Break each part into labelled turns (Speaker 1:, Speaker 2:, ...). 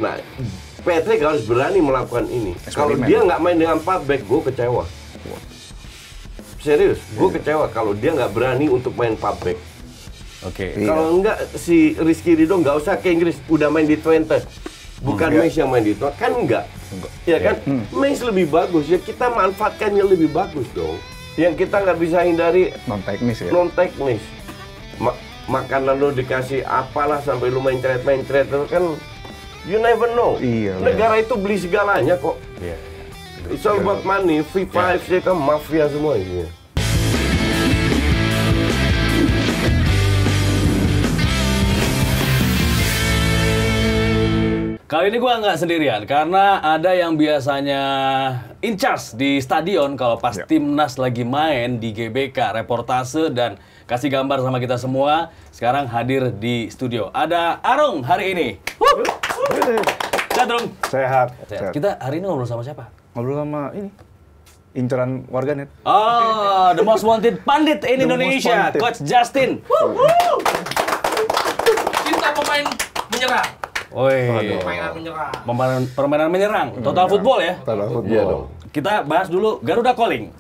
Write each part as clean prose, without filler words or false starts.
Speaker 1: Nah, Patrick harus berani melakukan ini. Kalau dia nggak main dengan 4 back, gue kecewa. Serius, gue kecewa kalau dia nggak berani untuk main 4 back.
Speaker 2: Oke.
Speaker 1: Kalau enggak, si Rizky Ridho nggak usah ke Inggris, udah main di Twente. Bukan Mace yang main di Twente, kan enggak. Ya kan? Mace lebih bagus, ya kita manfaatkan yang lebih bagus dong. Yang kita nggak bisa hindari
Speaker 3: non-teknis ya?
Speaker 1: non-teknis. Makanan lo dikasih apalah sampai lu main trade itu kan you never know.
Speaker 3: Iya,
Speaker 1: Negara itu beli segalanya kok.
Speaker 2: Iya.
Speaker 1: It's all about money. FIFA, FC kan mafia semua ini.
Speaker 2: Kali ini gue nggak sendirian, karena ada yang biasanya in charge di stadion kalau pas timnas lagi main di GBK, reportase dan kasih gambar sama kita semua. Sekarang hadir di studio. Ada Arung hari ini. Sehat, Arung?
Speaker 3: Sehat.
Speaker 2: Kita hari ini ngobrol sama siapa?
Speaker 3: Ngobrol sama ini, inceran warganet.
Speaker 2: Oh, the most wanted pandit in Indonesia, Coach Justin.
Speaker 4: Kita pemain menyerang.
Speaker 2: Permainan menyerang, total football ya?
Speaker 3: Total football.
Speaker 1: Iya dong.
Speaker 2: Kita bahas dulu Garuda Calling.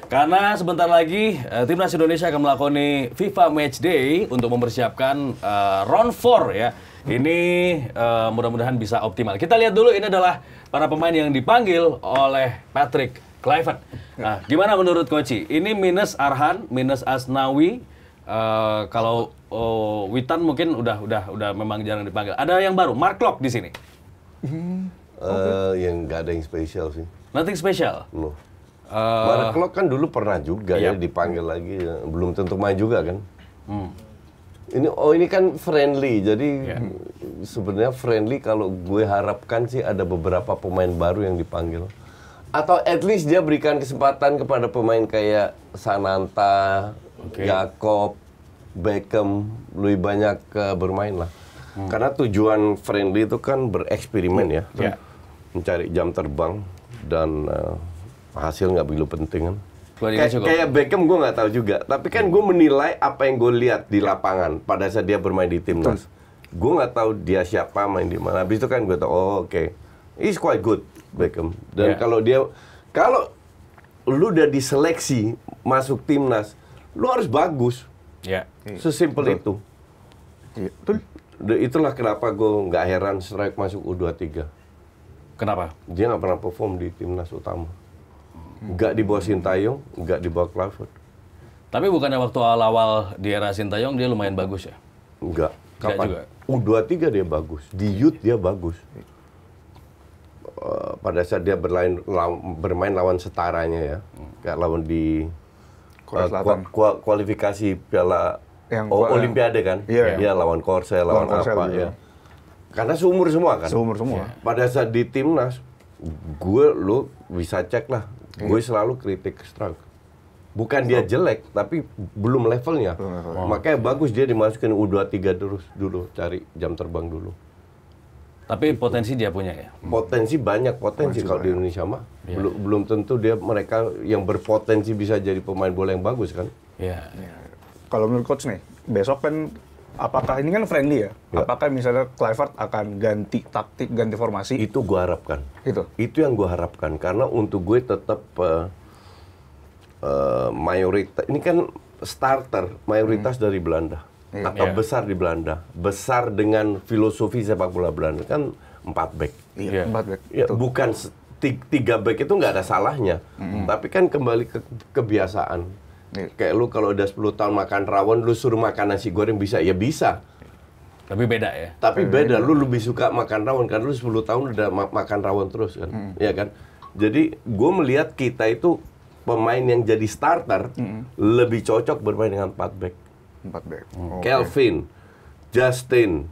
Speaker 2: Karena sebentar lagi timnas Indonesia akan melakoni FIFA Match Day untuk mempersiapkan round 4 ya. Ini mudah-mudahan bisa optimal. Kita lihat dulu, ini adalah para pemain yang dipanggil oleh Patrick Kluivert. Nah, gimana menurut Coach? Ini minus Arhan, minus Asnawi. Kalau Witan mungkin udah memang jarang dipanggil. Ada yang baru, Mark Klok di sini.
Speaker 1: Yang nggak ada yang spesial sih.
Speaker 2: Nothing special.
Speaker 1: No. Mark Klok kan dulu pernah juga ya dipanggil lagi, ya. Belum tentu main juga kan. Ini kan friendly, jadi sebenarnya friendly. Kalau gue harapkan sih ada beberapa pemain baru yang dipanggil. Atau at least dia berikan kesempatan kepada pemain kayak Sananta, Jakob, Beckham, lebih banyak bermain lah. Karena tujuan friendly itu kan bereksperimen ya. Mencari jam terbang dan hasil nggak begitu penting kan. Kayak Beckham gue nggak tahu juga. Tapi kan gue menilai apa yang gue lihat di lapangan pada saat dia bermain di timnas. Gue nggak tahu dia siapa, main di mana. Habis itu kan gue tahu, he's quite good Beckham. Dan kalau lu udah diseleksi masuk timnas, lu harus bagus. Sesimpel itu. Itulah kenapa gue nggak heran Strike masuk U23.
Speaker 2: Kenapa?
Speaker 1: Dia nggak pernah perform di timnas utama. Nggak di bawah Sintayong, nggak di bawah Kluivert.
Speaker 2: Tapi bukannya waktu awal di era Sintayong dia lumayan bagus ya?
Speaker 1: Enggak.
Speaker 2: Kapan? Juga.
Speaker 1: U23 dia bagus. Di youth dia bagus. Pada saat dia bermain lawan setaranya ya. Kayak lawan di kualifikasi Piala Olimpiade kan. Dia lawan Korsel, lawan apa ya. Karena seumur semua kan.
Speaker 3: Seumur semua.
Speaker 1: Pada saat di timnas, lu bisa cek lah. Gue selalu kritik Strike. Bukan dia jelek, tapi belum levelnya. Makanya bagus dia dimasukin U23 dulu, cari jam terbang dulu.
Speaker 2: Tapi potensi dia punya ya?
Speaker 1: Potensi banyak kalau di Indonesia mah. Belum tentu mereka yang berpotensi bisa jadi pemain bola yang bagus kan.
Speaker 3: Kalau menurut Coach nih, besok kan apakah ini kan friendly ya? Apakah misalnya Kluivert akan ganti taktik, ganti formasi?
Speaker 1: Itu gue harapkan. Itu yang gue harapkan. Karena untuk gue tetap mayoritas, ini kan starter, mayoritas dari Belanda. Atau besar di Belanda. Besar dengan filosofi sepak bola Belanda. Kan 4 back.
Speaker 3: 4 back.
Speaker 1: Ya, bukan 3 back itu nggak ada salahnya. Tapi kan kembali ke kebiasaan. Kayak lu kalau udah 10 tahun makan rawon, lu suruh makan nasi goreng bisa? Ya bisa.
Speaker 2: Tapi beda ya?
Speaker 1: Tapi beda, lu lebih suka makan rawon, karena lu 10 tahun udah makan rawon terus kan. Ya kan? Jadi gue melihat kita itu pemain yang jadi starter lebih cocok bermain dengan 4 back.
Speaker 3: 4 back.
Speaker 1: Kelvin, Justin,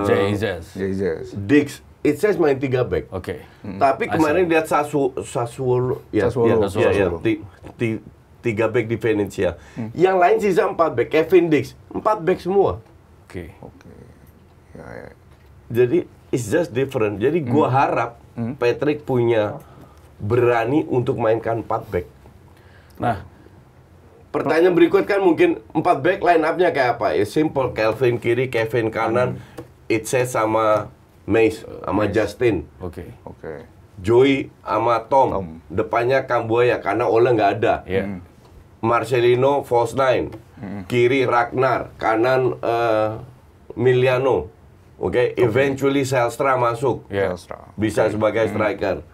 Speaker 3: Jesus,
Speaker 1: Dix, it says main 3 back. Tapi kemarin lihat Sassuolo, 3 back di Venezia. Yang lain sisa 4 back. Kevin Dix, 4 back semua. Jadi it's just different. Jadi gua harap Patrick punya berani untuk mainkan 4 back.
Speaker 2: Nah,
Speaker 1: pertanyaan berikut kan mungkin 4 back line up-nya kayak apa? Ya simple, Kelvin kiri, Kevin kanan, Itse sama Mace sama Justin.
Speaker 2: Oke.
Speaker 3: Oke.
Speaker 1: Joey sama Tom. Depannya Kambuaya karena Ole nggak ada.
Speaker 2: Iya.
Speaker 1: Marcelino false nine. Kiri Ragnar, kanan Miliano. Oke, eventually Zelstra masuk.
Speaker 2: Iya.
Speaker 1: Bisa sebagai striker.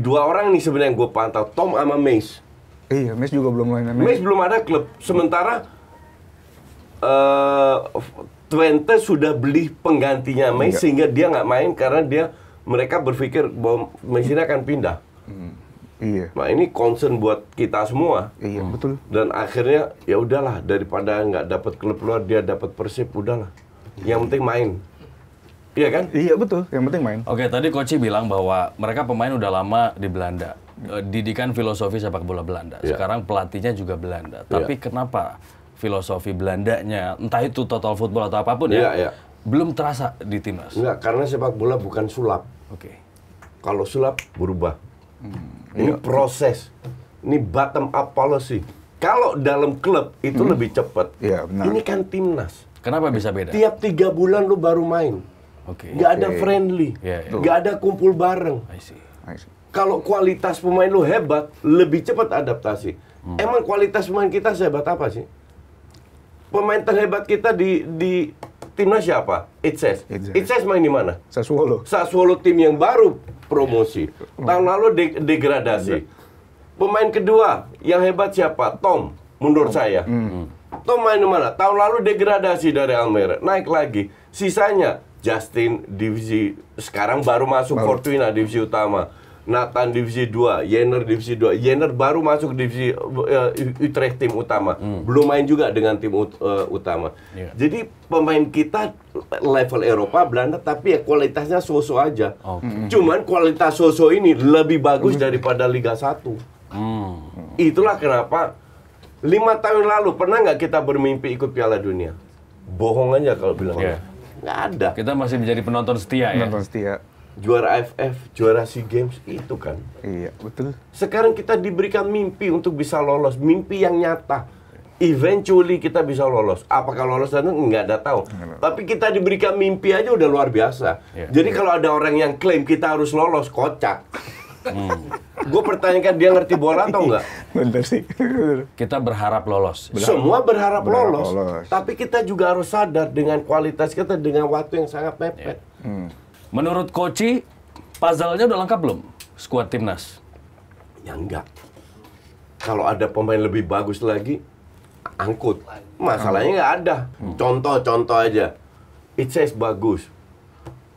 Speaker 1: Dua orang nih sebenarnya yang gue pantau, Tom sama Mace.
Speaker 3: Iya, Mes juga belum main.
Speaker 1: Mace belum ada klub. Sementara Twente sudah beli penggantinya Mace sehingga dia nggak main karena mereka berpikir bahwa Mace ini akan pindah.
Speaker 3: Iya.
Speaker 1: Nah ini concern buat kita semua.
Speaker 3: Iya, betul.
Speaker 1: Dan akhirnya ya udahlah, daripada nggak dapat klub luar, dia dapat Persib, udahlah. Yang penting main. Iya kan?
Speaker 3: Iya, betul. Yang penting main.
Speaker 2: Oke, tadi Coach bilang bahwa mereka pemain udah lama di Belanda. Didikan filosofi sepak bola Belanda.
Speaker 1: Iya.
Speaker 2: Sekarang pelatihnya juga Belanda. Tapi kenapa filosofi Belandanya, entah itu total football atau apapun
Speaker 1: Iya.
Speaker 2: belum terasa di timnas?
Speaker 1: Enggak, karena sepak bola bukan sulap.
Speaker 2: Oke.
Speaker 1: Kalau sulap berubah. Ini proses. Ini bottom up policy. Kalau dalam klub itu lebih cepat.
Speaker 3: Iya, benar.
Speaker 1: Ini kan timnas.
Speaker 2: Kenapa bisa beda?
Speaker 1: Tiap 3 bulan lu baru main.
Speaker 2: Oke.
Speaker 1: Nggak ada friendly.
Speaker 2: Iya, iya.
Speaker 1: Nggak ada kumpul bareng.
Speaker 2: I see.
Speaker 1: Kalau kualitas pemain lu hebat, lebih cepat adaptasi. Emang kualitas pemain kita sehebat apa sih? Pemain terhebat kita di timnas siapa? Itses. Itses main di mana?
Speaker 3: Sassuolo.
Speaker 1: Sassuolo, tim yang baru promosi. Tahun lalu degradasi. Pemain kedua yang hebat siapa? Tom, menurut saya. Tom main di mana? Tahun lalu degradasi dari Almere, naik lagi. Sisanya Justin divisi sekarang baru masuk Fortuna divisi utama. Nathan divisi 2, Jenner divisi 2. Jenner baru masuk divisi Utrecht tim utama. Belum main juga dengan tim utama.
Speaker 2: Yeah.
Speaker 1: Jadi pemain kita level Eropa, Belanda, tapi ya kualitasnya so-so aja. Cuman kualitas so-so ini lebih bagus daripada Liga 1. Itulah kenapa 5 tahun lalu pernah nggak kita bermimpi ikut Piala Dunia? Bohong aja kalau bilang.
Speaker 2: Yeah.
Speaker 1: Nggak ada.
Speaker 2: Kita masih menjadi penonton setia ya.
Speaker 3: Nonton setia.
Speaker 1: Juara AFF, juara SEA Games, itu kan.
Speaker 3: Iya, betul.
Speaker 1: Sekarang kita diberikan mimpi untuk bisa lolos, mimpi yang nyata. Eventually kita bisa lolos. Apakah lolos dan nggak ada tahu. Tapi kita diberikan mimpi aja udah luar biasa. Jadi kalau ada orang yang klaim kita harus lolos, kocak. Gue pertanyakan dia ngerti bola atau enggak?
Speaker 3: Bener sih.
Speaker 2: Kita berharap lolos.
Speaker 1: Semua berharap lolos.
Speaker 3: lolos.
Speaker 1: Tapi kita juga harus sadar dengan kualitas kita, dengan waktu yang sangat mepet.
Speaker 2: Menurut Coach, puzzle-nya udah lengkap belum? Skuad timnas?
Speaker 1: Ya enggak. Kalau ada pemain lebih bagus lagi, angkut. Masalahnya nggak ada. Contoh aja. Itses bagus.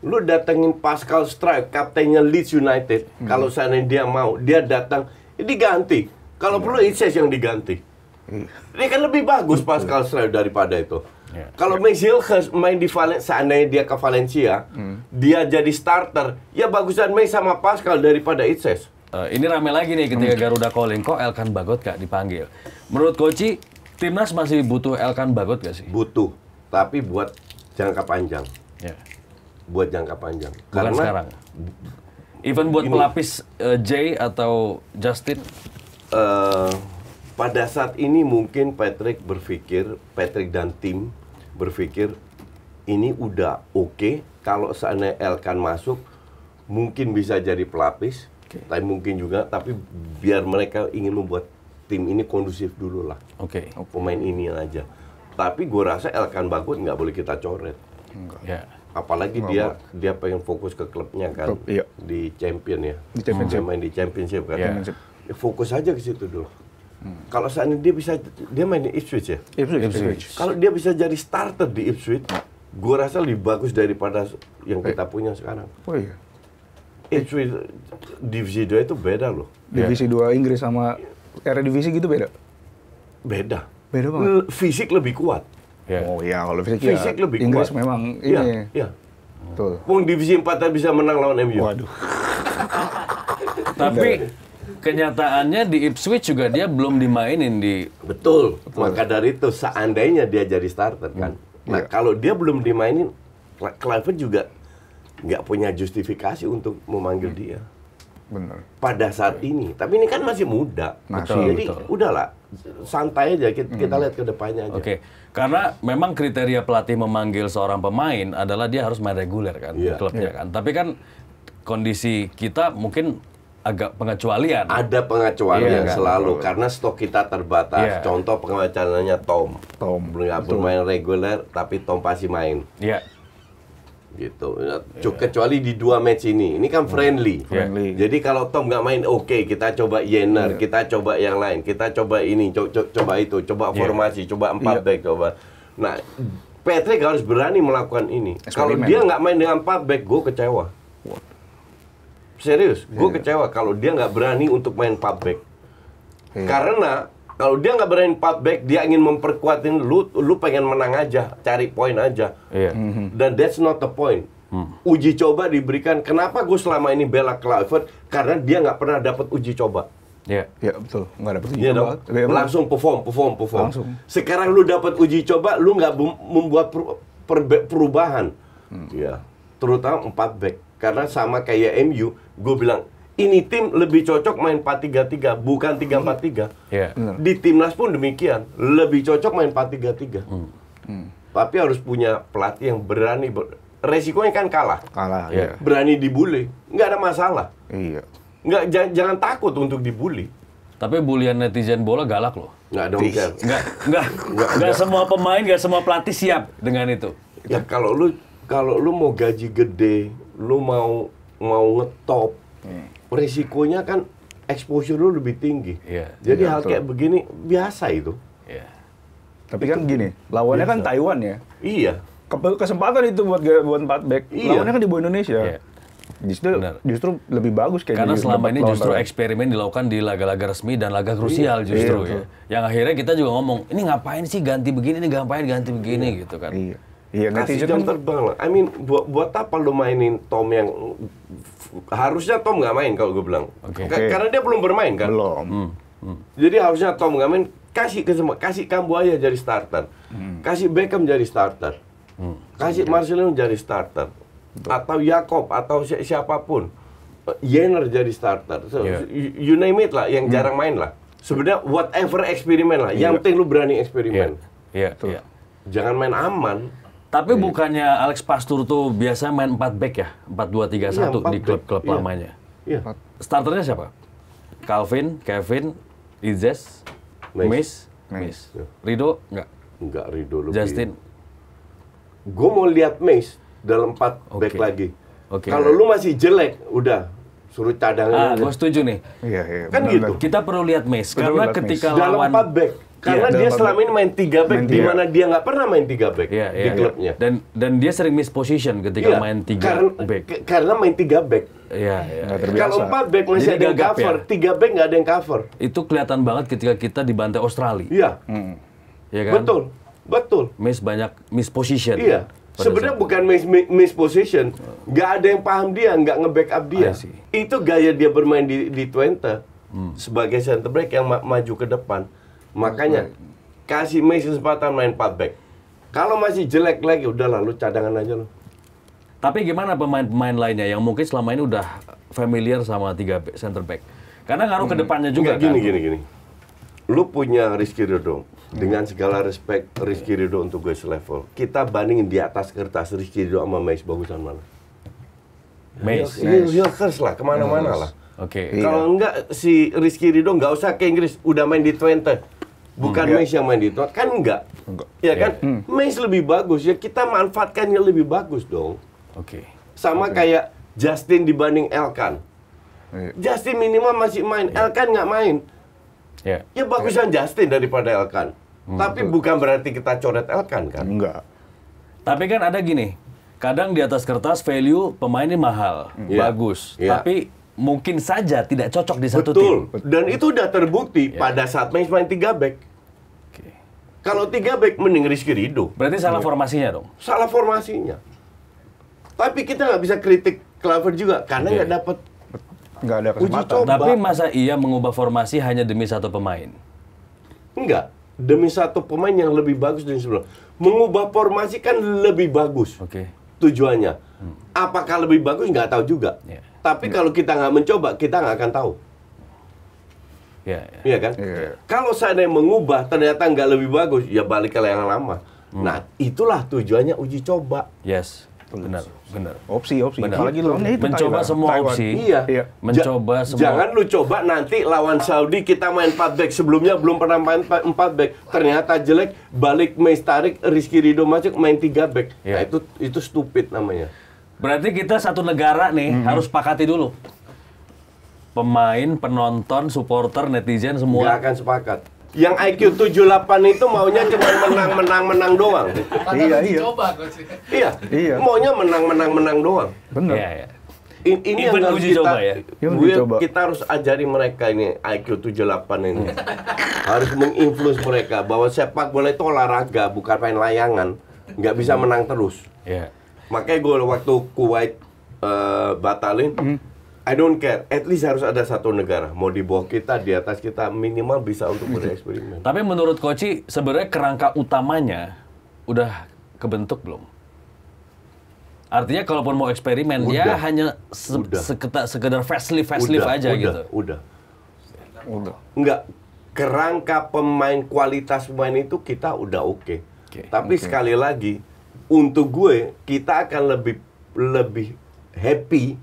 Speaker 1: Lu datengin Pascal Struijk, kaptennya Leeds United. Kalau seandainya dia mau, dia datang, diganti. Kalau perlu Itses yang diganti. Dia kan lebih bagus Pascal Struijk daripada itu. Kalau Mace main di seandainya dia ke Valencia, dia jadi starter, ya bagusan Mace sama Pascal daripada Itses.
Speaker 2: Ini rame lagi nih ketika Garuda calling, kok Elkan Bagot gak dipanggil? Menurut Coach, timnas masih butuh Elkan Bagot gak sih?
Speaker 1: Butuh, tapi buat jangka panjang.
Speaker 2: Ya.
Speaker 1: Buat jangka panjang.
Speaker 2: Bukan sekarang. Even buat pelapis Jay atau Justin?
Speaker 1: Pada saat ini mungkin Patrick dan tim berpikir ini udah oke. Kalau seandainya Elkan masuk, mungkin bisa jadi pelapis. Tapi mungkin juga, tapi biar mereka ingin membuat tim ini kondusif dulu lah.
Speaker 2: Oke.
Speaker 1: Pemain ini aja. Tapi gue rasa Elkan Bagot nggak boleh kita coret.
Speaker 2: Ya.
Speaker 1: Apalagi dia pengen fokus ke klubnya kan.
Speaker 3: Iya.
Speaker 1: Di champion ya.
Speaker 3: Di championship.
Speaker 1: Dia main di championship kan.
Speaker 3: Championship.
Speaker 1: Ya, fokus aja ke situ dulu. Kalau seandainya dia main di Ipswich ya.
Speaker 3: Ipswich.
Speaker 1: Kalau dia bisa jadi starter di Ipswich, gue rasa lebih bagus daripada yang kita punya sekarang.
Speaker 3: Oh iya.
Speaker 1: Ipswich divisi 2 itu beda loh.
Speaker 3: Divisi 2 Inggris sama era divisi gitu beda?
Speaker 1: Beda.
Speaker 3: Beda banget.
Speaker 1: Fisik lebih kuat.
Speaker 2: Ya.
Speaker 3: Oh iya, kalau
Speaker 1: Fisik
Speaker 3: ya,
Speaker 1: lebih
Speaker 3: Inggris
Speaker 1: kuat.
Speaker 3: memang ini.
Speaker 1: Iya.
Speaker 3: Betul.
Speaker 1: Wong divisi 4 bisa menang lawan MU.
Speaker 3: Waduh.
Speaker 2: Tapi kenyataannya di Ipswich juga dia belum dimainin di...
Speaker 1: Betul. Maka dari itu seandainya dia jadi starter kan. Nah, kalau dia belum dimainin, Kluivert juga nggak punya justifikasi untuk memanggil dia.
Speaker 3: Bener.
Speaker 1: pada saat ini. Tapi ini kan masih muda.
Speaker 3: Masih.
Speaker 1: Jadi udahlah, santai aja kita lihat ke depannya aja.
Speaker 2: Oke, karena memang kriteria pelatih memanggil seorang pemain adalah dia harus main reguler kan di
Speaker 1: Iya.
Speaker 2: klubnya kan. Tapi kan kondisi kita mungkin agak pengecualian.
Speaker 1: Ada pengecualian
Speaker 2: Iya, kan?
Speaker 1: selalu karena stok kita terbatas.
Speaker 2: Iya.
Speaker 1: Contoh pengecualiannya Tom nggak bermain reguler tapi Tom pasti main
Speaker 2: Iya.
Speaker 1: gitu. Kecuali di 2 match ini kan friendly.
Speaker 3: Friendly.
Speaker 1: Jadi kalau Tom nggak main, oke, kita coba Jenner, kita coba yang lain, kita coba ini, coba itu, coba formasi, coba 4 back, coba. Nah, Patrick harus berani melakukan ini. Kalau
Speaker 3: Eksperimen.
Speaker 1: dia nggak main dengan 4 back, gue kecewa. Serius, gue kecewa kalau dia nggak berani untuk main 4 back. Karena kalau dia nggak berani 4 back, dia ingin memperkuatin lu pengen menang aja, cari poin aja.
Speaker 2: Iya.
Speaker 1: Dan that's not the point. Uji coba diberikan. Kenapa gue selama ini bela Kluivert? Karena dia nggak pernah dapat uji coba.
Speaker 2: Iya.
Speaker 3: Ya betul, nggak dapet uji
Speaker 1: Iya
Speaker 3: coba.
Speaker 1: dong. Langsung perform.
Speaker 3: Langsung.
Speaker 1: Sekarang lu dapat uji coba, lu nggak membuat perubahan. Ya, terutama 4 back. Karena sama kayak MU, gue bilang ini tim lebih cocok main 4-3-3, bukan 3-4-3.
Speaker 2: Iya.
Speaker 1: Di timnas pun demikian, lebih cocok main 4-3-3. Tapi harus punya pelatih yang berani. Resikonya kan kalah.
Speaker 3: Kalah,
Speaker 2: Iya.
Speaker 3: ya.
Speaker 1: Berani dibully, nggak ada masalah.
Speaker 3: Iya.
Speaker 1: Jangan takut untuk dibully.
Speaker 2: Tapi bulian netizen bola galak loh.
Speaker 1: Nggak dong, Jar.
Speaker 2: Nggak semua pemain, nggak semua pelatih siap dengan itu.
Speaker 1: Ya kalau lu mau gaji gede, lu mau ngetop, resikonya kan exposure lu lebih tinggi.
Speaker 2: Iya.
Speaker 1: Jadi
Speaker 3: Iya,
Speaker 1: hal
Speaker 3: betul.
Speaker 1: kayak begini biasa itu.
Speaker 2: Iya.
Speaker 3: Tapi kan gini, lawannya kan Taiwan ya.
Speaker 1: Iya.
Speaker 3: Kesempatan itu buat 4 back.
Speaker 1: Iya.
Speaker 3: Lawannya kan di bawah Indonesia.
Speaker 2: Iya. Benar.
Speaker 3: Justru lebih bagus kayak
Speaker 2: Karena
Speaker 3: di
Speaker 2: selama
Speaker 3: tempat
Speaker 2: ini
Speaker 3: lawan
Speaker 2: justru
Speaker 3: Taiwan.
Speaker 2: eksperimen dilakukan di laga-laga resmi dan laga krusial justru
Speaker 3: Iya,
Speaker 2: ya. Yang akhirnya kita juga ngomong, ini ngapain sih ganti begini, ini ngapain ganti begini gitu kan.
Speaker 3: Iya. Iya,
Speaker 1: Kasih
Speaker 3: netizen
Speaker 1: jam
Speaker 3: kan
Speaker 1: terbang lah. I mean, buat apa lu mainin Tom yang harusnya Tom nggak main kalau gue bilang.
Speaker 2: Oke.
Speaker 1: Karena dia belum bermain kan.
Speaker 3: belum.
Speaker 1: Jadi harusnya Tom nggak main, kasih Kambuaya jadi starter, kasih Beckham jadi starter, kasih Marcelo jadi starter, atau Jakob atau siapapun, Jenner jadi starter. So,
Speaker 2: Iya.
Speaker 1: you name it lah, yang jarang main lah. Sebenarnya whatever eksperimen lah, yang penting lu berani eksperimen.
Speaker 2: Iya, iya.
Speaker 1: Jangan main aman.
Speaker 2: Tapi bukannya Alex Pastur tuh biasa main 4 back ya? 4-2-3-1
Speaker 1: Iya,
Speaker 2: di
Speaker 1: 4
Speaker 2: klub-klub
Speaker 1: back. Iya.
Speaker 2: lamanya.
Speaker 1: Iya.
Speaker 2: Starternya siapa? Calvin, Kevin, Izes,
Speaker 1: Mace.
Speaker 2: Mace.
Speaker 1: Iya.
Speaker 2: Rido enggak?
Speaker 1: Enggak, Rido lebih.
Speaker 2: Justin.
Speaker 1: Gue mau lihat Mace dalam 4 back
Speaker 2: Oke.
Speaker 1: lagi.
Speaker 2: Oke.
Speaker 1: Kalau lu masih jelek, udah suruh cadangan.
Speaker 2: Gue setuju nih.
Speaker 3: Iya, iya.
Speaker 1: Kan
Speaker 3: benar,
Speaker 1: gitu.
Speaker 3: benar.
Speaker 2: Kita perlu lihat Mace
Speaker 3: Betul,
Speaker 2: karena
Speaker 3: lihat
Speaker 2: ketika
Speaker 1: dalam
Speaker 2: lawan
Speaker 1: 4 back. Karena
Speaker 3: Iya,
Speaker 1: dia
Speaker 3: dalam
Speaker 1: selama
Speaker 3: 4
Speaker 1: ini main 3 back,
Speaker 3: Main
Speaker 1: di
Speaker 3: tiga.
Speaker 1: mana dia nggak pernah main 3 back
Speaker 2: Iya,
Speaker 1: di
Speaker 2: iya.
Speaker 1: klubnya.
Speaker 2: Dan dia sering miss position ketika
Speaker 1: Iya,
Speaker 2: main 3 back.
Speaker 1: Karena main 3 back.
Speaker 2: Iya, iya.
Speaker 3: Nggak terbiasa.
Speaker 1: Kalau 4 back masih
Speaker 2: Jadi
Speaker 1: ada yang
Speaker 2: gagap
Speaker 1: cover,
Speaker 2: ya?
Speaker 1: 3 back nggak ada yang cover.
Speaker 2: Itu kelihatan banget ketika kita dibantai Australia.
Speaker 1: Iya,
Speaker 2: Ya kan?
Speaker 1: betul.
Speaker 2: Miss banyak miss position.
Speaker 1: Iya.
Speaker 2: Pada
Speaker 1: Sebenarnya
Speaker 2: saat-
Speaker 1: bukan miss position, nggak ada yang paham dia, nggak nge-backup dia.
Speaker 2: I see.
Speaker 1: Itu gaya dia bermain di Twente sebagai center back yang maju ke depan. Makanya kasih Mace kesempatan main 4 back. Kalau masih jelek lagi, udah lalu cadangan aja lo.
Speaker 2: Tapi gimana pemain-pemain lainnya yang mungkin selama ini udah familiar sama 3 center back? Karena ngaruh ke depannya juga
Speaker 1: Enggak,
Speaker 2: kan.
Speaker 1: gini. Lu punya Rizky Ridho. Dengan segala respect Rizky Ridho untuk gue selevel. Kita bandingin di atas kertas Rizky Ridho sama Mace bagusan mana?
Speaker 2: Mace.
Speaker 1: Hilkers lah, kemana-mana lah.
Speaker 2: Oke.
Speaker 3: Iya.
Speaker 1: Kalau enggak si Rizky Ridho nggak usah ke Inggris, udah main di Twente. Bukan Mace yang main di Twente, kan enggak? Ya kan? Mace lebih bagus, ya kita manfaatkan yang lebih bagus dong.
Speaker 2: Oke.
Speaker 1: Sama kayak Justin dibanding Elkan.
Speaker 3: Iya.
Speaker 1: Justin minimal masih main, Elkan nggak main.
Speaker 2: Ya.
Speaker 1: Ya bagusan Justin daripada Elkan. Tapi bukan berarti kita coret Elkan kan?
Speaker 3: Enggak.
Speaker 2: Tapi kan ada gini, kadang di atas kertas value pemain ini mahal,
Speaker 1: Iya.
Speaker 2: bagus,
Speaker 1: Iya.
Speaker 2: tapi mungkin saja tidak cocok di satu
Speaker 1: Betul.
Speaker 2: tim.
Speaker 1: Dan itu udah terbukti pada saat Mace main 3 back.
Speaker 2: Oke.
Speaker 1: Kalau 3 back mending Rizky Ridho.
Speaker 2: Berarti salah formasinya dong.
Speaker 1: Salah formasinya. Tapi kita nggak bisa kritik Kluivert juga karena
Speaker 2: Oke.
Speaker 1: nggak dapat
Speaker 3: Nggak ada
Speaker 1: Uji
Speaker 3: kesempatan.
Speaker 1: coba.
Speaker 2: Tapi masa iya mengubah formasi hanya demi satu pemain?
Speaker 1: enggak demi satu pemain yang lebih bagus dari sebelum. Mengubah formasi kan lebih bagus
Speaker 2: Oke.
Speaker 1: tujuannya. Apakah lebih bagus nggak tahu juga.
Speaker 2: Ya.
Speaker 1: Tapi kalau kita nggak mencoba, kita nggak akan tahu. Iya kan? Kalau saya mengubah ternyata nggak lebih bagus, ya balik ke yang lama. Nah, itulah tujuannya uji coba.
Speaker 2: Yes. Benar.
Speaker 3: Opsi.
Speaker 2: Benar.
Speaker 3: Apalagi lawannya itu
Speaker 2: mencoba
Speaker 3: Taiwan.
Speaker 2: semua
Speaker 3: Taiwan.
Speaker 2: opsi.
Speaker 1: Iya.
Speaker 2: Mencoba semua.
Speaker 1: Jangan lu coba nanti lawan Saudi kita main 4 back, sebelumnya belum pernah main 4 back. Ternyata jelek, balik Meis Tarik, Rizky Ridho masuk main 3 back. Nah, itu stupid namanya.
Speaker 2: Berarti kita satu negara nih harus sepakati dulu. Pemain, penonton, supporter, netizen semua.
Speaker 1: Nggak akan sepakat. Yang IQ 78 itu maunya cuma menang doang.
Speaker 3: Iya.
Speaker 4: Coba coach.
Speaker 1: Iya. Maunya menang doang.
Speaker 3: Benar.
Speaker 2: Iya.
Speaker 1: Ini yang
Speaker 2: Event
Speaker 1: harus
Speaker 2: uji coba ya?
Speaker 1: Kita harus ajari mereka ini IQ 78 ini. Harus menginfluence mereka bahwa sepak bola itu olahraga, bukan main layangan. Nggak bisa menang terus.
Speaker 2: Iya.
Speaker 1: Makanya gue waktu Kuwait batalin, I don't care. At least harus ada satu negara. Mau di bawah kita, di atas kita, minimal bisa untuk bereksperimen.
Speaker 2: Tapi menurut Koci, sebenarnya kerangka utamanya udah kebentuk belum? Artinya kalaupun mau eksperimen, ya hanya sekedar facelift aja gitu.
Speaker 1: Udah. Enggak. Kerangka pemain, kualitas pemain itu kita udah oke. Tapi sekali lagi, untuk gue, kita akan lebih happy,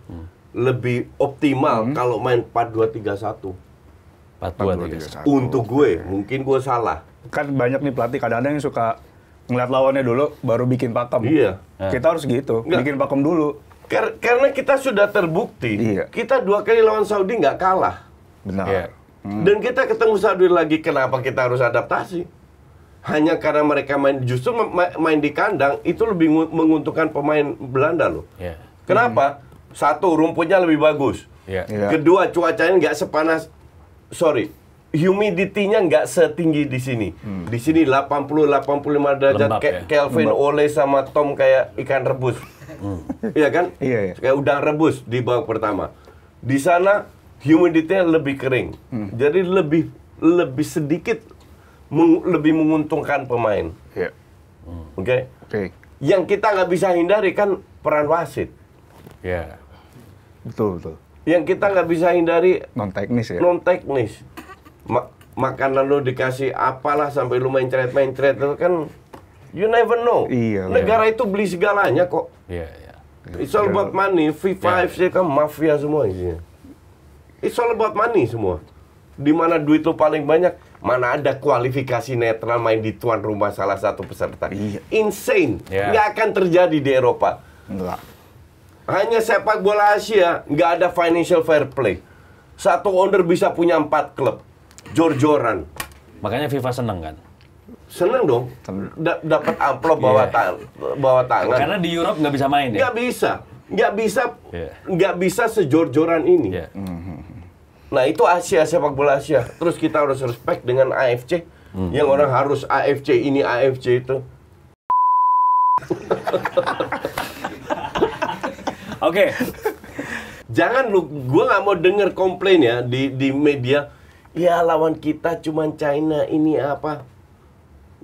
Speaker 1: lebih optimal kalau main 4-2-3-1.
Speaker 2: 4-2-3-1.
Speaker 1: Untuk gue, mungkin gue salah.
Speaker 3: Kan banyak nih pelatih kadang-kadang yang suka ngeliat lawannya dulu baru bikin pakem.
Speaker 1: Iya.
Speaker 3: Kita harus gitu, bikin pakem dulu.
Speaker 1: Karena kita sudah terbukti, kita 2 kali lawan Saudi nggak kalah.
Speaker 3: Benar.
Speaker 2: Iya.
Speaker 1: Dan kita ketemu Saudi lagi, kenapa kita harus adaptasi? Hanya karena mereka justru main di kandang, itu lebih menguntungkan pemain Belanda loh.
Speaker 2: Iya.
Speaker 1: Kenapa? Satu, rumputnya lebih bagus.
Speaker 2: Iya.
Speaker 1: Kedua, cuacanya nggak sepanas, humidity-nya nggak setinggi di sini. Di sini 80-85 derajat,
Speaker 2: Lembab, ya?
Speaker 1: Kelvin Ole sama Tom kayak ikan rebus. Iya kan?
Speaker 3: Iya.
Speaker 1: Kayak udang rebus di babak pertama. Di sana humidity-nya lebih kering. Jadi lebih sedikit lebih menguntungkan pemain.
Speaker 3: Iya.
Speaker 1: Oke?
Speaker 3: Oke.
Speaker 1: Yang kita nggak bisa hindari kan peran wasit.
Speaker 2: Iya.
Speaker 3: Betul.
Speaker 1: Yang kita nggak bisa hindari
Speaker 3: Non teknis ya.
Speaker 1: non teknis. Makanan lu dikasih apalah sampai lu main ceret itu kan you never know.
Speaker 3: Iya.
Speaker 1: Negara itu beli segalanya kok.
Speaker 2: Iya.
Speaker 1: It's all about money. FIFA, FC kan mafia semua isinya. It's all about money semua. Di mana duit lu paling banyak, mana ada kualifikasi netral main di tuan rumah salah satu peserta.
Speaker 3: Iya.
Speaker 1: Insane.
Speaker 2: Iya.
Speaker 1: Nggak akan terjadi di Eropa.
Speaker 3: Enggak.
Speaker 1: Hanya sepak bola Asia, nggak ada financial fair play. Satu owner bisa punya 4 klub. Jor-joran.
Speaker 2: Makanya FIFA seneng kan?
Speaker 1: Seneng dong. Dapat amplop bawah tangan.
Speaker 2: Karena di Europe nggak bisa main ya?
Speaker 1: Nggak bisa sejor-joran ini.
Speaker 2: Iya.
Speaker 1: Nah itu Asia, sepak bola Asia. Terus kita harus respect dengan AFC. Yang orang harus AFC ini, AFC itu.
Speaker 2: Oke.
Speaker 1: Jangan gue nggak mau denger komplain ya di media. Ya lawan kita cuman China ini apa?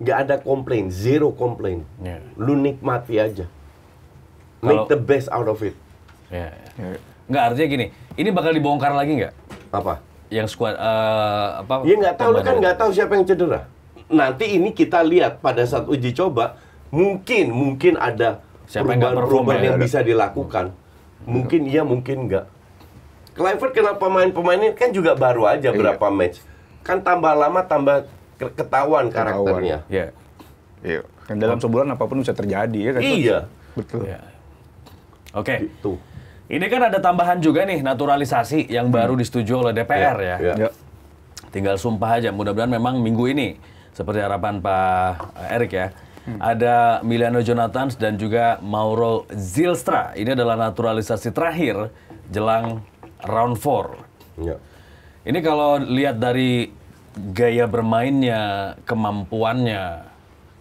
Speaker 1: Nggak ada komplain, zero komplain.
Speaker 2: Yeah.
Speaker 1: Lu nikmati aja. Make the best out of it.
Speaker 2: Ya. Nggak, artinya gini, ini bakal dibongkar lagi nggak?
Speaker 1: Apa?
Speaker 2: Yang squad apa?
Speaker 1: Ya nggak tahu, lu kan nggak tahu siapa yang cedera. Nanti ini kita lihat pada saat uji coba, mungkin ada
Speaker 2: Siapa yang nggak perform
Speaker 1: perubahan
Speaker 2: ya?
Speaker 1: yang bisa dilakukan. Mungkin iya, mungkin enggak. Kluivert kenapa pemain ini kan juga baru aja berapa match. Kan tambah lama tambah ketahuan karakternya.
Speaker 2: Iya.
Speaker 3: Iya. Kan dalam sebulan apapun bisa terjadi ya kan.
Speaker 1: Iya.
Speaker 3: Betul.
Speaker 2: Ya. Oke.
Speaker 1: Gitu.
Speaker 2: Ini kan ada tambahan juga nih naturalisasi yang baru disetujui oleh DPR ya.
Speaker 3: Ya.
Speaker 2: Tinggal sumpah aja. Mudah-mudahan memang minggu ini seperti harapan Pak Erik ya. Ada Miliano Jonathans dan juga Mauro Zylstra. Ini adalah naturalisasi terakhir jelang round 4.
Speaker 1: Ya.
Speaker 2: Ini kalau lihat dari gaya bermainnya, kemampuannya,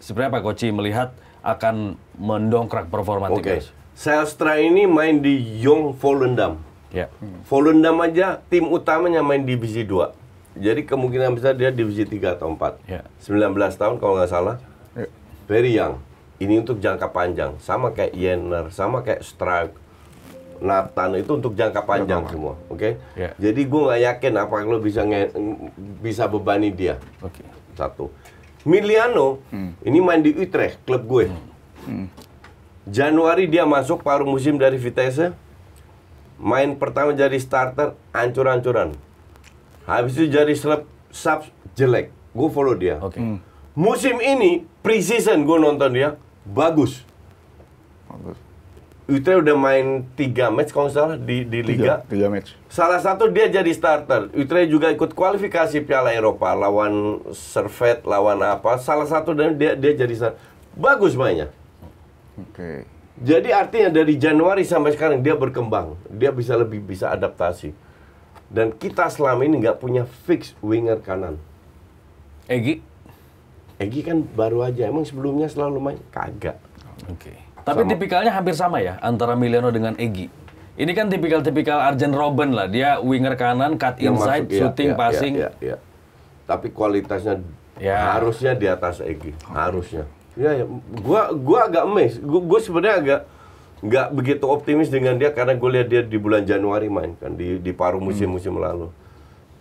Speaker 2: sebenarnya Pak Koci melihat akan mendongkrak performa timnas.
Speaker 1: Zylstra ini main di Jong Volendam.
Speaker 2: Ya.
Speaker 1: Volendam aja tim utamanya main divisi 2. Jadi kemungkinan besar dia divisi 3 atau 4.
Speaker 2: Ya.
Speaker 1: 19 tahun kalau nggak salah.
Speaker 3: Ya.
Speaker 1: Very young. Ini untuk jangka panjang. Sama kayak Jenner, sama kayak Struijk. Nathan itu untuk jangka panjang semua, oke?
Speaker 2: Ya.
Speaker 1: Jadi gue nggak yakin apa lo bisa bebani dia.
Speaker 2: Oke.
Speaker 1: Satu. Miliano ini main di Utrecht, klub gue. Januari dia masuk paruh musim dari Vitesse. Main pertama jadi starter, ancur-ancuran. Habis itu jadi sub jelek. Gue follow dia.
Speaker 2: Oke.
Speaker 1: Musim ini pre-season gue nonton dia bagus. Utrecht udah main 3 match kalau nggak salah di liga.
Speaker 3: 3 match.
Speaker 1: Salah satu dia jadi starter. Utrecht juga ikut kualifikasi Piala Eropa lawan Servette, lawan apa. Salah satu dan dia jadi starter. Bagus mainnya.
Speaker 3: Oke.
Speaker 1: Jadi artinya dari Januari sampai sekarang dia berkembang. Dia lebih bisa adaptasi. Dan kita selama ini nggak punya fix winger kanan.
Speaker 2: Egy?
Speaker 1: Egy kan baru aja. Emang sebelumnya selalu main? Kagak.
Speaker 2: Oke. Tapi tipikalnya hampir sama ya antara Miliano dengan Egy. Ini kan tipikal Arjen Robben lah. Dia winger kanan, cut
Speaker 1: Yang
Speaker 2: inside,
Speaker 1: masuk,
Speaker 2: shooting, passing.
Speaker 1: Iya. Tapi kualitasnya
Speaker 2: Ya.
Speaker 1: harusnya di atas Egy. Harusnya. Ya. Gua agak amazed. Gua sebenarnya nggak begitu optimis dengan dia karena gue lihat dia di bulan Januari main kan di paruh musim lalu.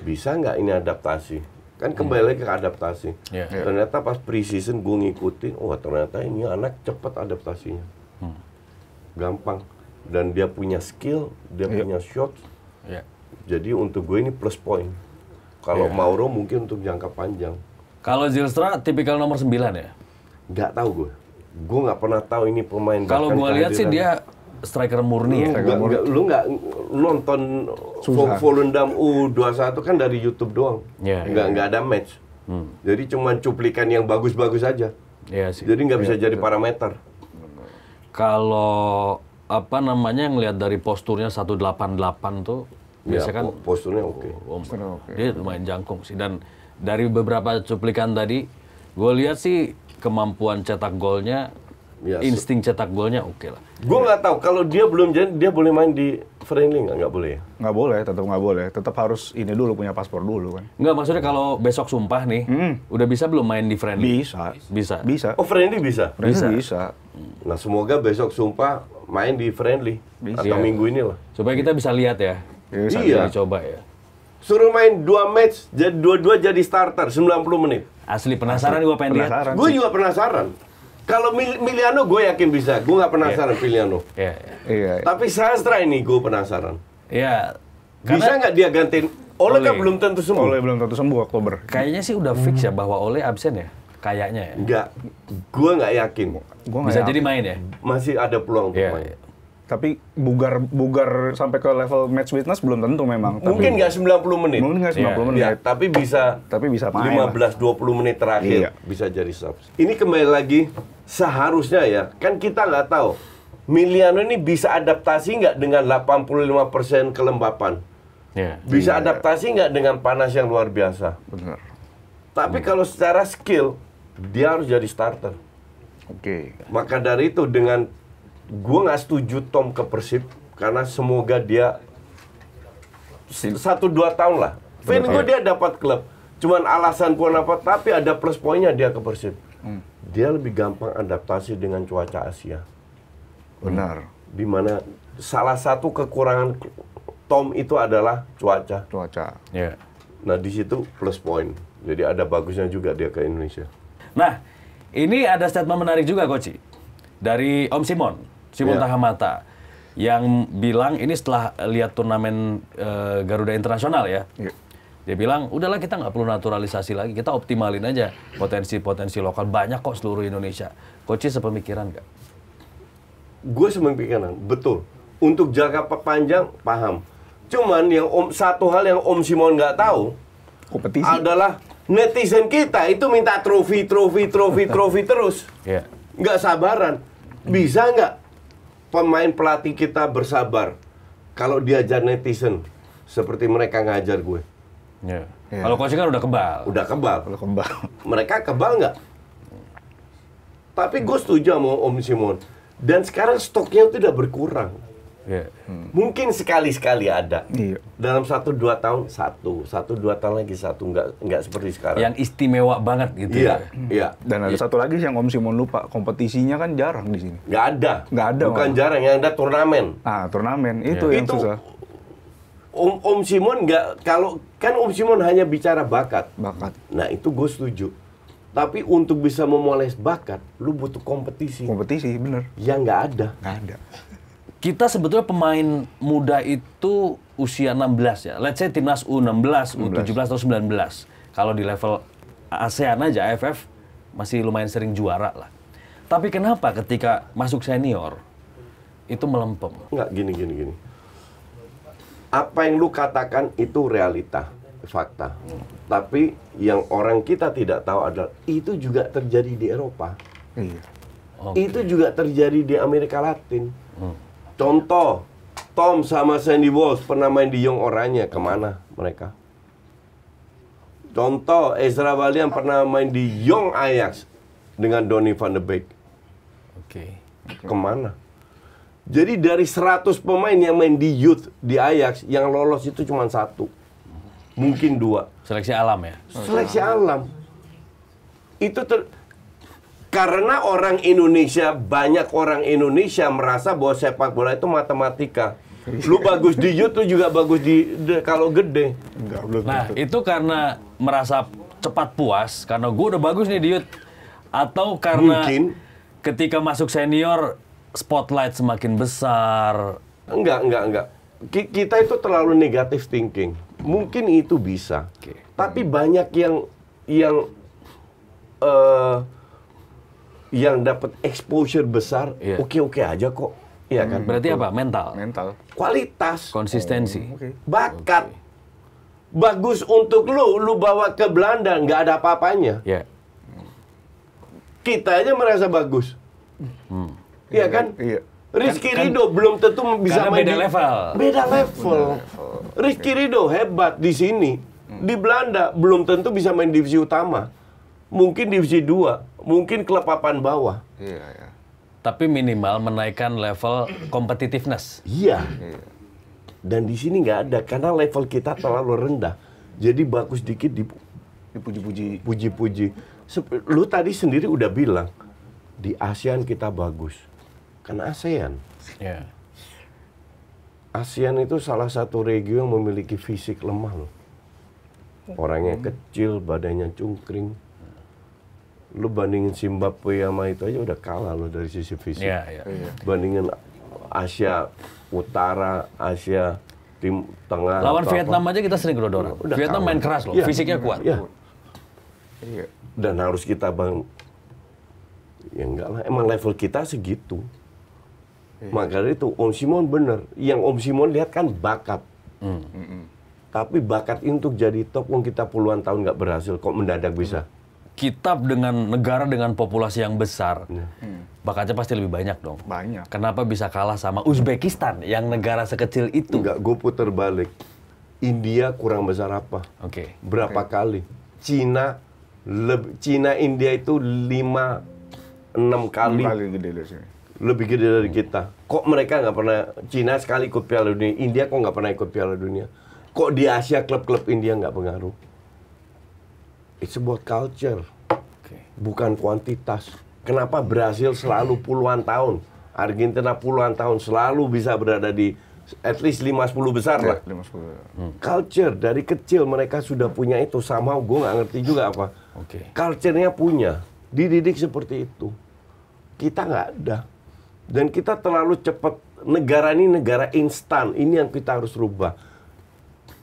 Speaker 1: Bisa nggak ini adaptasi? Kan kembali lagi ke adaptasi.
Speaker 2: Yeah.
Speaker 1: Ternyata pas pre-season gue ngikutin, ternyata ini anak cepat adaptasinya. Gampang. Dan dia punya skill, dia punya shot.
Speaker 2: Ya.
Speaker 1: Jadi untuk gue ini plus point. Kalau Mauro mungkin untuk jangka panjang.
Speaker 2: Kalau Zylstra tipikal nomor 9 ya?
Speaker 1: Nggak tahu gue. Gue nggak pernah tahu ini pemain.
Speaker 2: Kalau
Speaker 1: bahkan
Speaker 2: gua lihat sih
Speaker 1: kehadiran.
Speaker 2: dia striker murni ya.
Speaker 1: Lu nggak nonton Volendam U21 kan dari YouTube doang.
Speaker 2: Iya,
Speaker 1: Nggak ada match. Jadi cuma cuplikan yang bagus-bagus aja.
Speaker 2: Iya sih.
Speaker 1: Jadi nggak bisa jadi parameter.
Speaker 2: Kalau apa namanya ngelihat dari posturnya 188 tuh biasa kan
Speaker 1: Posturnya oke.
Speaker 2: dia lumayan jangkung sih. Dan dari beberapa cuplikan tadi gue lihat sih kemampuan cetak golnya,
Speaker 1: Ya,
Speaker 2: insting cetak golnya oke lah.
Speaker 1: Gue nggak tahu kalau dia belum jadi dia boleh main di friendly nggak boleh ya?
Speaker 3: Nggak boleh, tetap nggak boleh. Tetap harus ini dulu, punya paspor dulu kan.
Speaker 2: Enggak, maksudnya kalau besok sumpah nih, udah bisa belum main di friendly?
Speaker 3: Bisa.
Speaker 2: Bisa.
Speaker 3: Bisa.
Speaker 1: Oh friendly bisa.
Speaker 3: Bisa.
Speaker 1: Nah semoga besok sumpah main di friendly atau minggu ini lah.
Speaker 2: Supaya kita bisa lihat ya.
Speaker 3: Bisa.
Speaker 1: Iya.
Speaker 2: Coba ya.
Speaker 1: Suruh main 2 match, jadi dua jadi starter 90 menit.
Speaker 2: Asli penasaran gue pengen lihat.
Speaker 3: Penasaran
Speaker 1: Gue
Speaker 3: sih.
Speaker 1: juga penasaran. Kalau Miliano gue yakin bisa. Gue nggak penasaran Miliano.
Speaker 2: Iya.
Speaker 3: Iya.
Speaker 1: Tapi Sastra ini gue penasaran.
Speaker 2: Iya.
Speaker 1: Bisa nggak dia gantiin? Ole kan
Speaker 2: Ole.
Speaker 1: belum tentu sembuh.
Speaker 3: Oleh belum tentu sembuh Oktober.
Speaker 2: Kayaknya sih udah fix ya bahwa Ole absen ya. Kayaknya ya.
Speaker 1: Enggak. Gue nggak yakin.
Speaker 3: Gua nggak
Speaker 2: Bisa
Speaker 3: yakin.
Speaker 2: jadi main ya.
Speaker 1: Masih ada peluang untuk
Speaker 2: Iya.
Speaker 1: main.
Speaker 3: Tapi bugar sampai ke level match fitness belum tentu memang.
Speaker 1: Mungkin nggak 90 menit.
Speaker 3: Mungkin nggak 90
Speaker 1: Ya,
Speaker 3: menit.
Speaker 1: tapi bisa
Speaker 3: main lah.
Speaker 1: 15-20 menit terakhir
Speaker 3: Iya.
Speaker 1: bisa jadi subs. Ini kembali lagi seharusnya ya, kan kita nggak tahu Miliano ini bisa adaptasi nggak dengan 85% kelembapan?
Speaker 2: Iya.
Speaker 1: Bisa adaptasi nggak dengan panas yang luar biasa?
Speaker 3: Benar.
Speaker 1: Tapi kalau secara skill, dia harus jadi starter.
Speaker 3: Oke.
Speaker 1: Maka dari itu dengan gue nggak setuju Tom ke Persib karena semoga dia 1-2 tahun lah. Feeling gue dia dapat klub. Cuman alasan pun apa, tapi ada plus poinnya dia ke Persib. Dia lebih gampang adaptasi dengan cuaca Asia.
Speaker 3: Benar.
Speaker 1: Dimana salah satu kekurangan Tom itu adalah cuaca.
Speaker 3: Cuaca.
Speaker 2: Iya.
Speaker 1: Nah di situ plus point. Jadi ada bagusnya juga dia ke Indonesia.
Speaker 2: Nah, ini ada statement menarik juga, Coach, dari Om Simon
Speaker 1: Iya.
Speaker 2: Tahamata, yang bilang ini setelah lihat turnamen Garuda Internasional ya.
Speaker 3: Iya.
Speaker 2: Dia bilang, udahlah kita nggak perlu naturalisasi lagi, kita optimalin aja potensi-potensi lokal, banyak kok seluruh Indonesia. Coach sepemikiran nggak?
Speaker 1: Gue sepemikiran, betul. Untuk jangka panjang, paham. Cuman yang satu hal yang Om Simon nggak tahu
Speaker 3: Kompetisi.
Speaker 1: adalah netizen kita itu minta trofi terus.
Speaker 2: Iya.
Speaker 1: Nggak sabaran. Bisa nggak pemain pelatih kita bersabar kalau diajar netizen seperti mereka ngajar gue?
Speaker 2: Iya.
Speaker 3: Iya.
Speaker 2: Kalau Coach kan udah kebal.
Speaker 1: Udah kebal.
Speaker 3: Kalau kembang.
Speaker 1: Mereka kebal nggak? Tapi gue setuju sama Om Simon. Dan sekarang stoknya itu udah berkurang. Mungkin sekali-sekali ada.
Speaker 3: Iya.
Speaker 1: Dalam 1-2 tahun, 1-2 tahun lagi satu. Nggak seperti sekarang.
Speaker 2: Yang istimewa banget gitu
Speaker 1: Iya,
Speaker 2: ya.
Speaker 1: iya.
Speaker 3: Dan ada satu lagi yang Om Simon lupa, kompetisinya kan jarang di sini.
Speaker 1: Nggak ada.
Speaker 3: Nggak ada,
Speaker 1: Bukan
Speaker 3: malah.
Speaker 1: jarang, yang ada turnamen.
Speaker 3: Ah, turnamen itu yang
Speaker 1: Itu
Speaker 3: susah.
Speaker 1: Om Simon nggak, kalau kan Om Simon hanya bicara bakat.
Speaker 3: Bakat.
Speaker 1: Nah itu gue setuju. Tapi untuk bisa memoles bakat, lu butuh kompetisi.
Speaker 3: Kompetisi, bener.
Speaker 1: Yang nggak ada.
Speaker 3: Nggak ada.
Speaker 2: Kita sebetulnya pemain muda itu usia 16 ya. Let's say timnas U16, U17 atau 19. Kalau di level ASEAN aja, AFF masih lumayan sering juara lah. Tapi kenapa ketika masuk senior itu melempem?
Speaker 1: Nggak, gini. Apa yang lu katakan itu realita, fakta. Tapi yang orang kita tidak tahu adalah itu juga terjadi di Eropa.
Speaker 3: Iya.
Speaker 1: Itu juga terjadi di Amerika Latin. Contoh, Tom sama Sandy Walsh pernah main di Young Oranje, kemana mereka? Contoh, Ezra Walian pernah main di Young Ajax dengan Donny van de Beek.
Speaker 2: Oke.
Speaker 1: Kemana? Jadi dari 100 pemain yang main di youth di Ajax, yang lolos itu cuma 1. Mungkin 2.
Speaker 2: Seleksi alam ya.
Speaker 1: Seleksi alam. Itu karena orang Indonesia, banyak orang Indonesia merasa bahwa sepak bola itu matematika. Lu bagus di youth, lu juga bagus kalau gede.
Speaker 3: Enggak, belum
Speaker 2: Nah,
Speaker 3: tentu.
Speaker 2: itu karena merasa cepat puas, karena gue udah bagus nih di youth. Atau karena
Speaker 1: Mungkin.
Speaker 2: ketika masuk senior, spotlight semakin besar.
Speaker 1: Enggak. Kita itu terlalu negative thinking. Mungkin itu bisa.
Speaker 2: Oke.
Speaker 1: Tapi banyak yang dapat exposure besar,
Speaker 2: Iya.
Speaker 1: oke aja kok. Iya kan?
Speaker 2: Berarti apa? Mental.
Speaker 3: Mental.
Speaker 1: Kualitas,
Speaker 2: Konsistensi.
Speaker 3: Oke.
Speaker 1: bakat. Bagus untuk lu bawa ke Belanda, nggak ada apa-apanya.
Speaker 2: Ya.
Speaker 1: Kita aja merasa bagus. Iya kan?
Speaker 3: Iya.
Speaker 1: Rizky Ridho belum tentu bisa
Speaker 2: karena
Speaker 1: main
Speaker 2: beda level.
Speaker 1: Beda level. Rizky Ridho hebat di sini. Di Belanda belum tentu bisa main divisi utama. Mungkin divisi 2, mungkin klub papan bawah.
Speaker 3: Iya.
Speaker 2: Tapi minimal menaikkan level competitiveness.
Speaker 1: Iya. Dan di sini nggak ada karena level kita terlalu rendah. Jadi bagus dikit
Speaker 3: Dipuji-puji.
Speaker 1: dipuji-puji. Lu tadi sendiri udah bilang di ASEAN kita bagus. Karena ASEAN.
Speaker 2: Ya.
Speaker 1: ASEAN itu salah satu regio yang memiliki fisik lemah loh. Orangnya kecil, badannya cungkring. Lu bandingin Zimbabwe sama itu aja udah kalah loh dari sisi fisik.
Speaker 2: Iya.
Speaker 1: Bandingin Asia Utara, Asia Tengah.
Speaker 2: Lawan
Speaker 1: atau
Speaker 2: Vietnam
Speaker 1: apa.
Speaker 2: aja kita sering gedor-doran.
Speaker 1: Udah
Speaker 2: Vietnam
Speaker 1: kalah.
Speaker 2: main keras loh,
Speaker 1: Iya.
Speaker 2: fisiknya kuat.
Speaker 1: Iya.
Speaker 3: Iya.
Speaker 1: Dan harus kita ya enggak lah, emang level kita segitu. Maka dari itu Om Simon bener. Yang Om Simon lihat kan bakat. Tapi bakat untuk jadi top, kita puluhan tahun nggak berhasil, kok mendadak bisa.
Speaker 2: Kita dengan negara dengan populasi yang besar, bakatnya pasti lebih banyak dong.
Speaker 3: Banyak.
Speaker 2: Kenapa bisa kalah sama Uzbekistan yang negara sekecil itu?
Speaker 1: Enggak, gue puter balik. India kurang besar apa?
Speaker 2: Oke.
Speaker 1: Berapa kali? Cina India itu 5-6 kali
Speaker 3: Kali gede dari sini.
Speaker 1: lebih gede dari kita. Kok mereka nggak pernah, Cina sekali ikut Piala Dunia, India kok nggak pernah ikut Piala Dunia? Kok di Asia klub-klub India nggak pengaruh? It's about culture,
Speaker 2: Oke.
Speaker 1: bukan kuantitas. Kenapa Brasil selalu puluhan tahun, Argentina puluhan tahun selalu bisa berada di at least 5-10 besar lah.
Speaker 3: 5-10.
Speaker 1: Culture dari kecil mereka sudah punya itu, sama gue nggak ngerti juga apa.
Speaker 2: Oke.
Speaker 1: Culture-nya punya, dididik seperti itu. Kita nggak ada. Dan kita terlalu cepat, negara ini negara instan, ini yang kita harus rubah.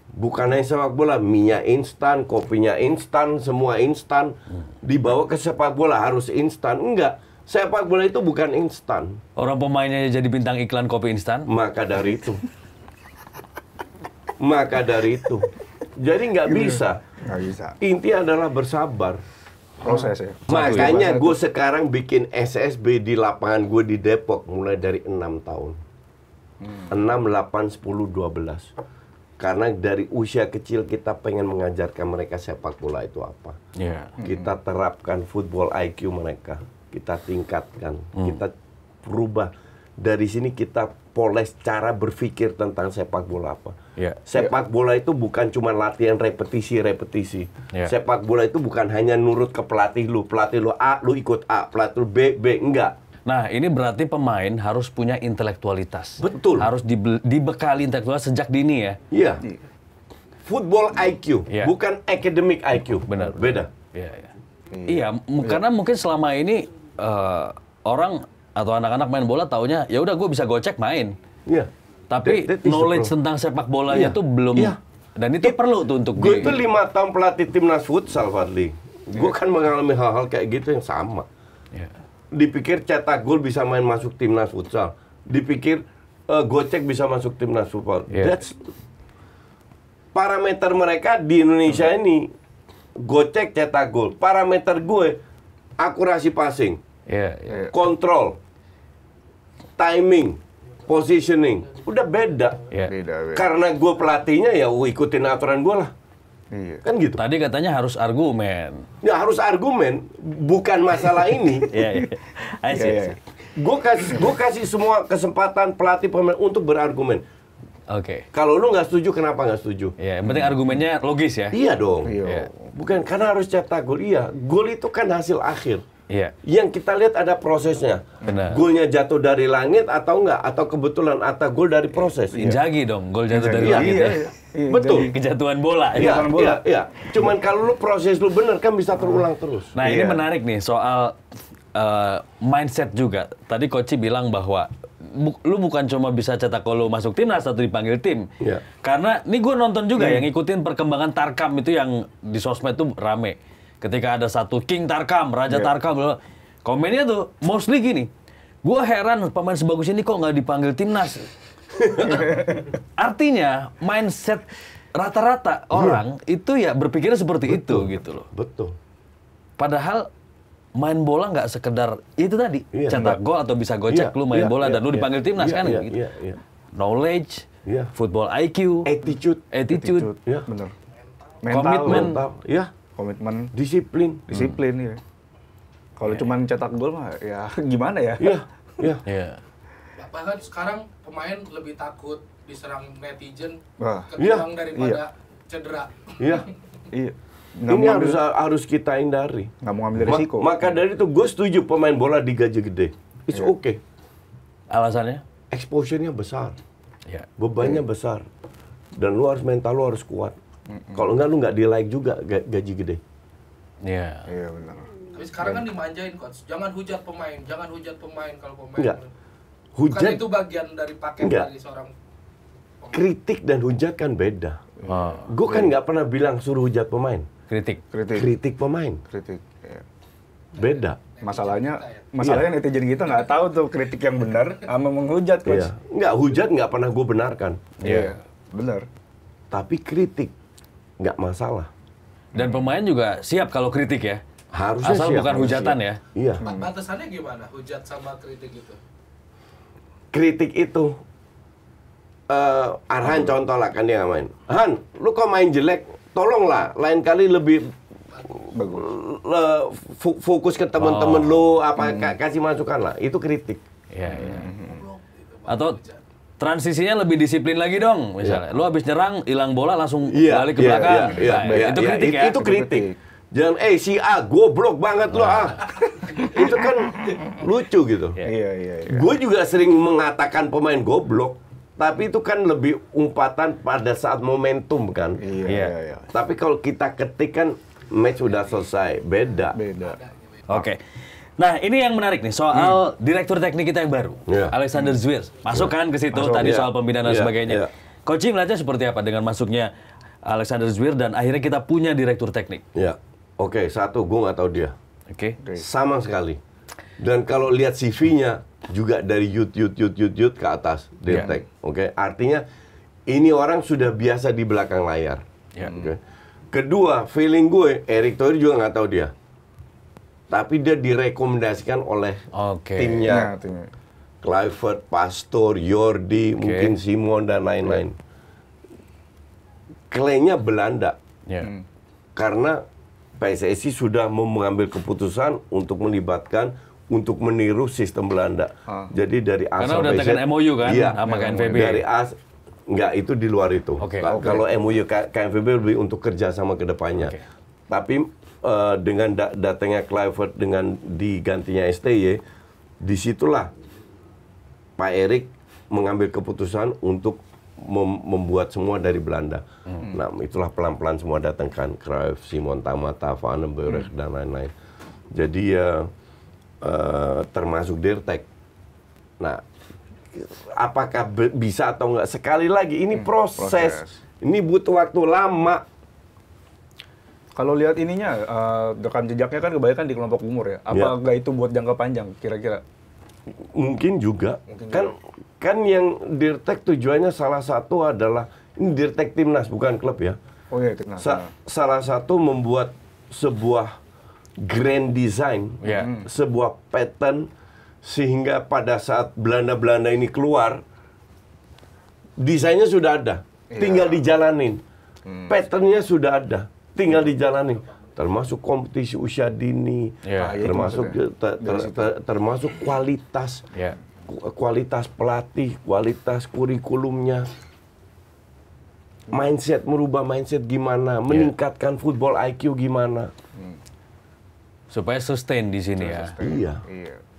Speaker 1: Bukan hanya sepak bola, minyak instan, kopinya instan, semua instan. Dibawa ke sepak bola harus instan. Enggak, sepak bola itu bukan instan.
Speaker 2: Orang pemainnya jadi bintang iklan kopi instan.
Speaker 1: Maka dari itu. Jadi nggak bisa.
Speaker 3: Nggak bisa.
Speaker 1: Inti adalah bersabar.
Speaker 3: Proses ya.
Speaker 1: Makanya gue sekarang bikin SSB di lapangan gue di Depok mulai dari 6 tahun. 6, 8, 10, 12. Karena dari usia kecil kita pengen mengajarkan mereka sepak bola itu apa.
Speaker 2: Iya.
Speaker 1: Kita terapkan football IQ mereka. Kita tingkatkan. Kita rubah. Dari sini kita memperpoles cara berpikir tentang sepak bola apa.
Speaker 2: Iya.
Speaker 1: Sepak bola itu bukan cuma latihan repetisi.
Speaker 2: Iya.
Speaker 1: Sepak bola itu bukan hanya nurut ke pelatih lu A, lu ikut A, pelatih lu B, enggak.
Speaker 2: Nah, ini berarti pemain harus punya intelektualitas.
Speaker 1: Betul.
Speaker 2: Harus dibekali intelektualitas sejak dini ya.
Speaker 1: Iya. Football IQ,
Speaker 2: Iya.
Speaker 1: bukan academic IQ.
Speaker 2: Benar.
Speaker 1: Beda.
Speaker 2: Iya, iya. Iya, karena mungkin selama ini orang atau anak-anak main bola taunya ya udah gue bisa gocek main.
Speaker 1: Iya.
Speaker 2: Tapi
Speaker 1: That is the
Speaker 2: knowledge
Speaker 1: problem.
Speaker 2: tentang sepak bolanya
Speaker 1: Iya.
Speaker 2: tuh belum.
Speaker 1: Iya.
Speaker 2: Dan itu perlu tuh untuk
Speaker 1: Gue itu 5 tahun pelatih timnas futsal, Fadli. Gue kan mengalami hal-hal kayak gitu yang sama.
Speaker 2: Iya.
Speaker 1: Dipikir cetak gol bisa main masuk timnas futsal. Dipikir gocek bisa masuk timnas futsal.
Speaker 2: Iya.
Speaker 1: That's parameter mereka di Indonesia ini. Gocek cetak gol. Parameter gue akurasi passing,
Speaker 2: Iya, iya.
Speaker 1: kontrol, timing, positioning. Udah beda.
Speaker 2: Iya.
Speaker 3: Beda.
Speaker 1: Karena gue pelatihnya ya ikutin aturan gue lah.
Speaker 3: Iya.
Speaker 1: Kan gitu.
Speaker 2: Tadi katanya harus argumen.
Speaker 1: Ya harus argumen, bukan masalah ini.
Speaker 2: Iya, iya. I see, I see.
Speaker 1: Gue kasih semua kesempatan pelatih pemain untuk berargumen.
Speaker 2: Oke.
Speaker 1: Kalau lu nggak setuju, kenapa nggak setuju?
Speaker 2: Iya, yang penting argumennya logis ya.
Speaker 1: Iya dong.
Speaker 3: Iya.
Speaker 1: Bukan karena harus cetak gol. Iya, gol itu kan hasil akhir.
Speaker 2: Iya.
Speaker 1: Yang kita lihat ada prosesnya.
Speaker 2: Benar.
Speaker 1: Golnya jatuh dari langit atau enggak, atau kebetulan atau gol dari proses.
Speaker 2: Inzaghi dong, gol jatuh dari
Speaker 1: Iya,
Speaker 2: langit
Speaker 1: iya,
Speaker 2: ya.
Speaker 3: Iya,
Speaker 1: Betul.
Speaker 2: Kejatuhan bola.
Speaker 1: Iya,
Speaker 3: Kejatuhan bola.
Speaker 1: iya. Cuman kalau lu proses lu bener kan bisa terulang terus.
Speaker 2: Nah, ini
Speaker 3: Iya.
Speaker 2: menarik nih soal mindset juga. Tadi Coach bilang bahwa lu bukan cuma bisa cetak gol lu masuk timnas atau dipanggil tim.
Speaker 1: Iya.
Speaker 2: Karena ini gue nonton juga yang ngikutin perkembangan Tarkam itu yang di sosmed tuh rame. Ketika ada satu King Tarkam, Raja Tarkam, komennya tuh mostly gini. Gue heran pemain sebagus ini kok nggak dipanggil timnas. Artinya mindset rata-rata orang itu ya berpikirnya seperti itu gitu loh.
Speaker 1: Betul.
Speaker 2: Padahal main bola nggak sekedar itu tadi,
Speaker 1: Iya,
Speaker 2: cetak gol atau bisa gocek, lu main bola dan lu dipanggil timnas kan
Speaker 1: iya,
Speaker 2: gitu.
Speaker 1: Iya, iya.
Speaker 2: Knowledge,
Speaker 1: Iya.
Speaker 2: football IQ,
Speaker 1: Attitude,
Speaker 2: attitude,
Speaker 1: ya.
Speaker 3: Bener.
Speaker 2: Komitmen.
Speaker 1: mental, ya,
Speaker 3: Komitmen,
Speaker 1: disiplin,
Speaker 3: disiplin ya. Kalau cuman cetak gol mah ya gimana ya?
Speaker 1: ya, ya.
Speaker 2: Iya.
Speaker 4: Bahkan sekarang pemain lebih takut diserang netizen
Speaker 3: Wah,
Speaker 4: ketimbang
Speaker 1: iya,
Speaker 4: daripada cedera.
Speaker 1: Iya.
Speaker 3: Iya. Nggak
Speaker 1: Ini
Speaker 3: mau ambil-
Speaker 1: harus kita hindari.
Speaker 3: nggak mau ambil risiko.
Speaker 1: Maka dari itu gue setuju pemain bola digaji gede. It's okay.
Speaker 2: Alasannya?
Speaker 1: Exposure-nya besar,
Speaker 2: Ya.
Speaker 1: bebannya besar, dan lu harus mental lu harus kuat. Kalau enggak lu nggak di like juga gaji gede.
Speaker 2: Iya.
Speaker 3: Iya benar.
Speaker 4: Tapi sekarang kan dimanjain coach. Jangan hujat pemain, jangan hujat pemain kalau pemain.
Speaker 1: Enggak.
Speaker 4: Bukan
Speaker 1: Hujat,
Speaker 4: itu bagian dari paket
Speaker 1: Enggak.
Speaker 4: dari seorang pemain.
Speaker 1: kritik dan hujat kan beda.
Speaker 2: Oh,
Speaker 1: Gue kan nggak pernah bilang suruh hujat pemain.
Speaker 2: kritik.
Speaker 1: Kritik pemain
Speaker 3: Kritik. Iya.
Speaker 1: beda.
Speaker 3: Masalahnya netizen kita nggak tahu tuh kritik yang benar sama menghujat coach.
Speaker 1: Iya. Nggak hujat nggak pernah gue benarkan.
Speaker 3: Iya. Benar.
Speaker 1: Tapi kritik nggak masalah.
Speaker 2: Dan pemain juga siap kalau kritik ya.
Speaker 1: Harusnya
Speaker 2: Asal
Speaker 1: siap,
Speaker 2: bukan
Speaker 1: harus
Speaker 2: hujatan
Speaker 1: siap.
Speaker 2: ya.
Speaker 1: Iya.
Speaker 4: Batasannya gimana? Hujat sama kritik itu.
Speaker 1: Kritik itu Arhan contoh lah kan dia nggak main. Han, lu kok main jelek? Tolonglah lain kali lebih
Speaker 3: Bagus.
Speaker 1: fokus ke teman-teman lu apa kasih masukan lah. Itu kritik.
Speaker 2: Iya, iya. Atau transisinya lebih disiplin lagi dong, misalnya. Lu habis nyerang, hilang bola langsung balik ke belakang. Nah, itu kritik ya.
Speaker 1: Itu kritik. Jangan si A goblok banget lu Itu kan lucu gitu.
Speaker 3: Iya, iya, iya.
Speaker 1: Gue juga sering mengatakan pemain goblok, tapi itu kan lebih umpatan pada saat momentum kan.
Speaker 3: Iya,
Speaker 2: Iya.
Speaker 3: iya, iya.
Speaker 1: Tapi kalau kita ketik kan match udah selesai, beda.
Speaker 3: Beda.
Speaker 2: Oke. Nah, ini yang menarik nih soal direktur teknik kita yang baru,
Speaker 1: Iya.
Speaker 2: Alexander Zwier. Masuk kan ke situ
Speaker 3: Masuk,
Speaker 2: tadi
Speaker 1: iya.
Speaker 2: soal pembinaan dan
Speaker 1: Iya,
Speaker 2: sebagainya.
Speaker 1: iya.
Speaker 2: Coach melihatnya seperti apa dengan masuknya Alexander Zwier dan akhirnya kita punya direktur teknik.
Speaker 1: Ya, oke, satu gue nggak tahu dia
Speaker 2: Oke.
Speaker 1: sama sekali. Dan kalau lihat CV-nya juga dari yut ke atas, Dirtek. Oke, artinya ini orang sudah biasa di belakang layar.
Speaker 2: Iya.
Speaker 1: Oke. Kedua, feeling gue, Erick Thohir juga nggak tahu dia. Tapi dia direkomendasikan oleh
Speaker 2: Oke.
Speaker 1: timnya.
Speaker 3: Nah, timnya.
Speaker 1: Kluivert, Pastor, Jordi, mungkin Simon dan lain-lain. Klaimnya Belanda.
Speaker 2: Ya.
Speaker 1: Karena PSSI sudah mengambil keputusan untuk melibatkan untuk meniru sistem Belanda. Jadi dari A
Speaker 2: Karena
Speaker 1: sampai
Speaker 2: udah tekan
Speaker 1: Z,
Speaker 2: MOU kan
Speaker 1: iya,
Speaker 2: sama KNVB.
Speaker 1: Dari A, enggak, itu di luar itu.
Speaker 2: Oke.
Speaker 1: Kalau MOU KNVB lebih untuk kerja sama ke depannya.
Speaker 2: Oke.
Speaker 1: Tapi dengan datangnya Kluivert dengan digantinya STY, disitulah Pak Erik mengambil keputusan untuk membuat semua dari Belanda. Nah, itulah pelan-pelan semua datang kan, Cruyff, Simon Tamata, Van den Burg, dan lain-lain. Jadi termasuk Dirtek. Nah, apakah bisa atau enggak? Sekali lagi, ini proses. Ini butuh waktu lama.
Speaker 3: Kalau lihat ininya, rekam jejaknya kan kebanyakan di kelompok umur ya. Apakah itu buat jangka panjang kira-kira?
Speaker 1: Mungkin juga. Kan yang Dirtek tujuannya salah satu adalah, ini Dirtek timnas bukan klub ya.
Speaker 3: Oh iya, timnas.
Speaker 1: Salah satu membuat sebuah grand design, sebuah pattern, sehingga pada saat Belanda-Belanda ini keluar, desainnya sudah ada, tinggal dijalanin. Patternnya sudah ada, tinggal dijalanin. Termasuk kompetisi usia dini, termasuk kualitas, kualitas pelatih, kualitas kurikulumnya, merubah mindset gimana, meningkatkan football IQ gimana.
Speaker 2: Supaya sustain di sini ya.
Speaker 1: Iya.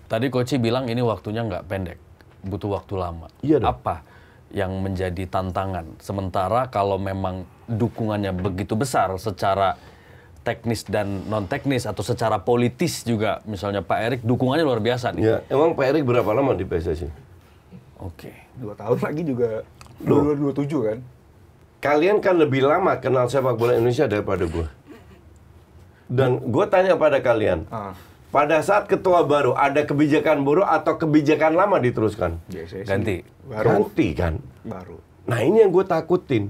Speaker 2: Tadi Coach bilang ini waktunya nggak pendek, butuh waktu lama.
Speaker 1: Iya dong.
Speaker 2: Apa yang menjadi tantangan? Sementara kalau memang dukungannya begitu besar secara teknis dan non teknis atau secara politis juga, misalnya Pak Erik dukungannya luar biasa nih.
Speaker 1: Ya, emang Pak Erik berapa lama di PSSI?
Speaker 2: Oke.
Speaker 3: 2 tahun lagi juga 2027 kan?
Speaker 1: Kalian kan lebih lama kenal sepak bola Indonesia daripada gue. Dan gue tanya pada kalian, pada saat ketua baru, ada kebijakan baru atau kebijakan lama diteruskan?
Speaker 2: Ganti.
Speaker 1: Ganti kan?
Speaker 3: Baru.
Speaker 1: Nah, ini yang gue takutin.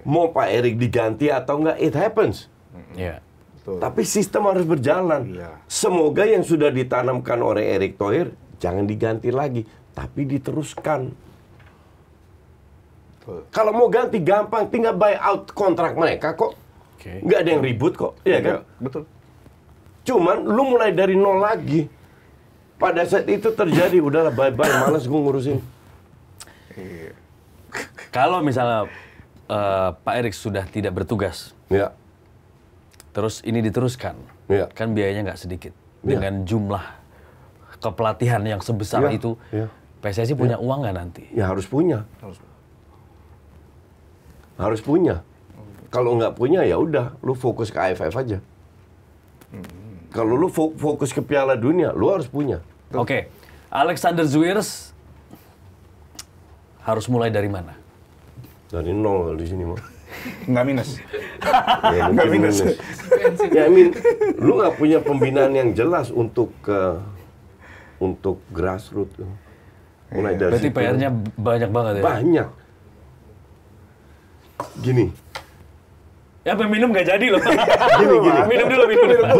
Speaker 1: Mau Pak Erik diganti atau enggak, it happens.
Speaker 2: Iya.
Speaker 1: Tapi sistem harus berjalan. Semoga yang sudah ditanamkan oleh Erick Thohir jangan diganti lagi, tapi diteruskan. Kalau mau ganti gampang, tinggal buy out kontrak mereka kok. Nggak ada yang ribut kok, iya kan?
Speaker 3: Betul.
Speaker 1: Cuman lu mulai dari nol lagi. Pada saat itu terjadi, udahlah bye-bye, males gue ngurusin.
Speaker 2: Kalau misalnya Pak Erik sudah tidak bertugas,
Speaker 1: Ya.
Speaker 2: terus ini diteruskan, kan biayanya nggak sedikit. Dengan jumlah kepelatihan yang sebesar itu, PSSI punya uang nggak nanti?
Speaker 1: Ya harus punya. Harus punya. Kalau nggak punya ya udah, lu fokus ke AFF aja. Kalau lu fokus ke Piala Dunia, lu harus punya.
Speaker 2: Oke, Alexander Zwiers harus mulai dari mana?
Speaker 1: Dari nol di sini mah.
Speaker 3: Nggak minus.
Speaker 1: Ya, mungkin minus. Ya, lu nggak punya pembinaan yang jelas untuk grassroots. Mulai dari
Speaker 2: Berarti
Speaker 1: situ.
Speaker 2: PR-nya banyak banget ya?
Speaker 1: Banyak. Gini.
Speaker 2: Ya, minum nggak jadi loh.
Speaker 1: Gini.
Speaker 2: Minum dulu.